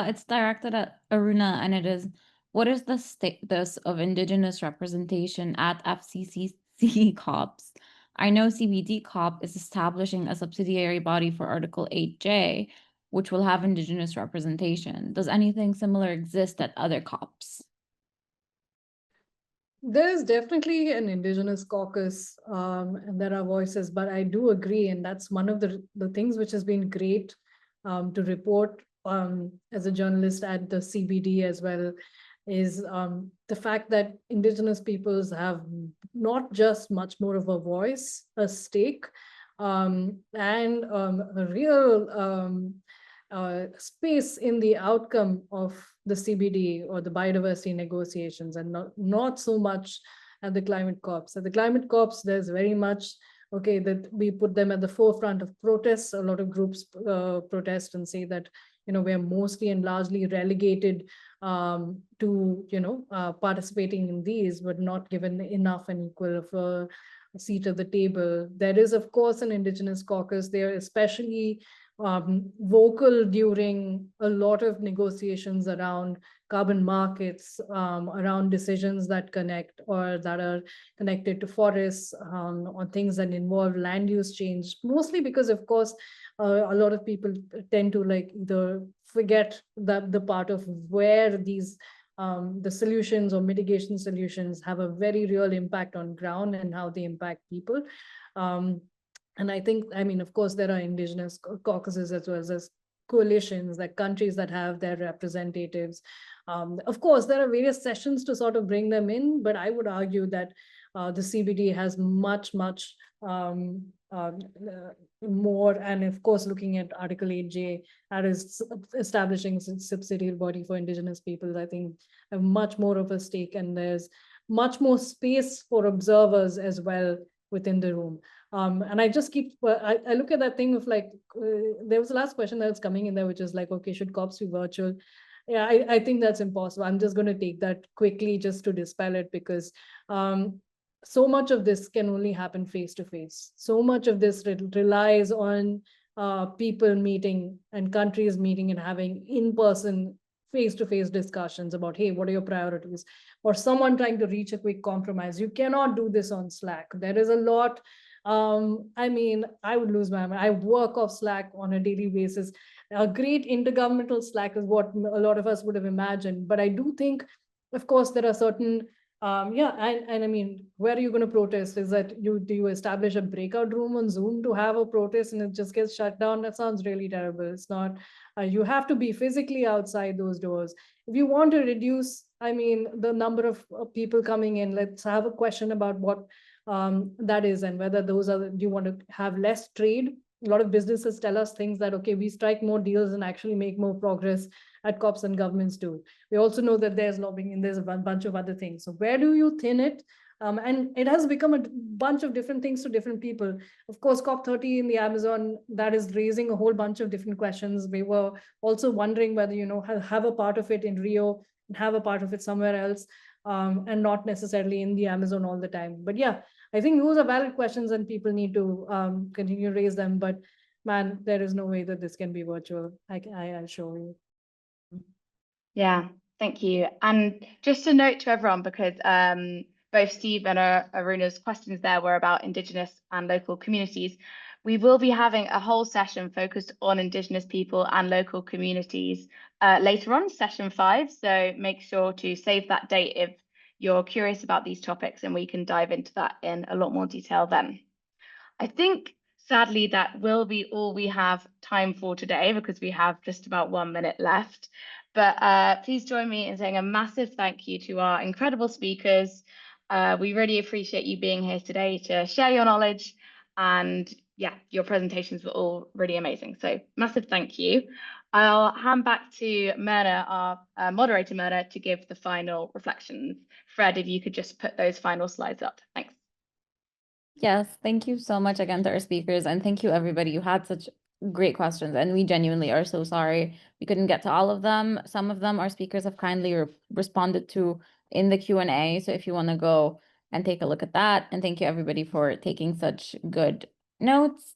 It's directed at Aruna, and it is, what is the status of Indigenous representation at FCCC COPs? I know CBD COP is establishing a subsidiary body for Article 8J, which will have Indigenous representation. Does anything similar exist at other COPs? There's definitely an Indigenous caucus, and there are voices, but I do agree, and that's one of the things which has been great to report as a journalist at the CBD as well, is the fact that Indigenous peoples have not just much more of a voice, a stake, and a real space in the outcome of the CBD or the biodiversity negotiations, and not so much at the climate COPs. At the climate COPs, there's very much, okay, that we put them at the forefront of protests. A lot of groups protest and say that, we're mostly and largely relegated to, participating in these, but not given enough and equal of a seat at the table. There is, of course, an Indigenous caucus. They are especially vocal during a lot of negotiations around carbon markets, around decisions that connect or that are connected to forests, or things that involve land use change, mostly because, of course, a lot of people tend to either forget that the part of where these the solutions or mitigation solutions have a very real impact on ground and how they impact people. And I think, of course, there are Indigenous caucuses as well as coalitions, like countries that have their representatives. Of course, there are various sessions to sort of bring them in, but I would argue that the CBD has much more, and of course, looking at Article 8J, that is establishing a subsidiary body for Indigenous peoples, I think have much more of a stake, and there's much more space for observers as well within the room. And I just keep, I look at that thing of there was the last question that was coming in there, which is okay, should COPs be virtual? Yeah, I think that's impossible. I'm just going to take that quickly just to dispel it, because so much of this can only happen face to face. So much of this relies on people meeting and countries meeting and having in-person, face-to-face discussions about, hey, what are your priorities? Or someone trying to reach a quick compromise. You cannot do this on Slack. There is a lot. I would lose my mind. I work off Slack on a daily basis. A great intergovernmental Slack is what a lot of us would have imagined. But I do think, of course, there are certain, where are you going to protest? Is that do you establish a breakout room on Zoom to have a protest and it just gets shut down? That sounds really terrible. It's not, you have to be physically outside those doors. If you want to reduce, the number of people coming in, let's have a question about what that is, and whether those are, do you want to have less trade? A lot of businesses tell us things that, okay, we strike more deals and actually make more progress at COPs and governments do. We also know that there's lobbying and there's a bunch of other things. So where do you thin it? And it has become a bunch of different things to different people. Of course, COP30 in the Amazon, that is raising a whole bunch of different questions. We were also wondering whether, have a part of it in Rio and have a part of it somewhere else, and not necessarily in the Amazon all the time. But yeah, I think those are valid questions and people need to continue to raise them. But man, there is no way that this can be virtual. I'll show you. Yeah, thank you. And just a note to everyone, because both Steve and Aruna's questions there were about Indigenous and local communities. We will be having a whole session focused on Indigenous people and local communities later on, session 5. So make sure to save that date if you're curious about these topics, and we can dive into that in a lot more detail then. I think, sadly, that will be all we have time for today, because we have just about 1 minute left. But please join me in saying a massive thank you to our incredible speakers. We really appreciate you being here today to share your knowledge, and yeah, your presentations were all really amazing. So massive thank you. I'll hand back to Myrna, our moderator Myrna, to give the final reflections. Fred, if you could just put those final slides up. Thanks. Yes, thank you so much again to our speakers, and thank you everybody. You had such great questions, and we genuinely are so sorry we couldn't get to all of them. Some of them our speakers have kindly responded to in the Q&A, so if you want to go and take a look at that. And thank you everybody for taking such good notes.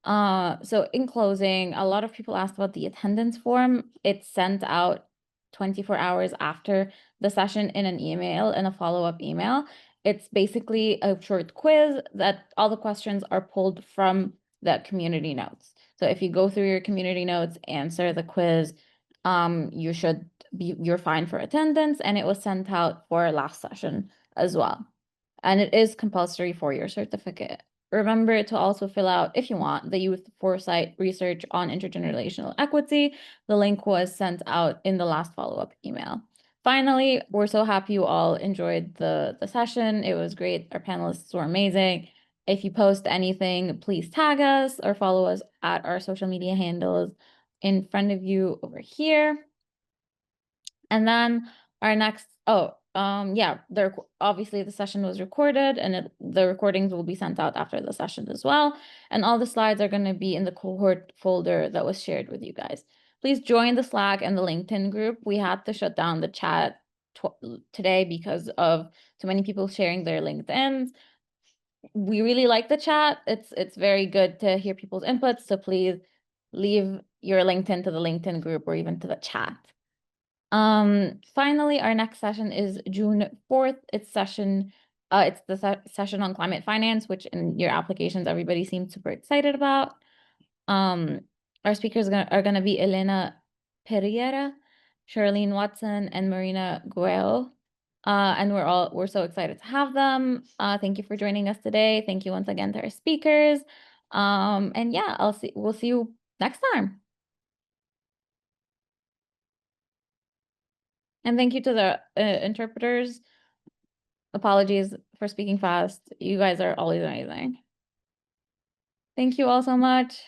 So in closing, a lot of people asked about the attendance form. It's sent out 24 hours after the session in an email, in a follow-up email. It's basically a short quiz that all the questions are pulled from the community notes. So if you go through your community notes, answer the quiz, you're fine for attendance, and it was sent out for last session as well. And it is compulsory for your certificate. Remember to also fill out, if you want, the Youth Foresight Research on Intergenerational Equity. The link was sent out in the last follow-up email. Finally, we're so happy you all enjoyed the session. It was great. Our panelists were amazing. If you post anything, please tag us or follow us at our social media handles in front of you over here. And then our next, obviously the session was recorded, and the recordings will be sent out after the session as well. And all the slides are going to be in the cohort folder that was shared with you guys. Please join the Slack and the LinkedIn group. We had to shut down the chat today because of too many people sharing their LinkedIns. We really like the chat. It's very good to hear people's inputs. So please leave your LinkedIn to the LinkedIn group or even to the chat. Finally, our next session is June 4th. It's the session on climate finance, which in your applications, everybody seems super excited about. Our speakers are gonna be Elena Pereira, Charlene Watson, and Marina Guello. And we're so excited to have them. Thank you for joining us today. Thank you once again to our speakers. And yeah, we'll see you next time. And thank you to the interpreters. Apologies for speaking fast. You guys are always amazing. Thank you all so much.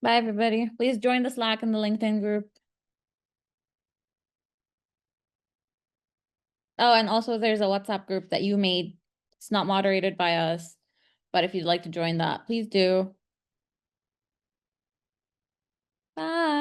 Bye, everybody. Please join the Slack and the LinkedIn group. Oh, and also there's a WhatsApp group that you made. It's not moderated by us, but if you'd like to join that, please do. Bye.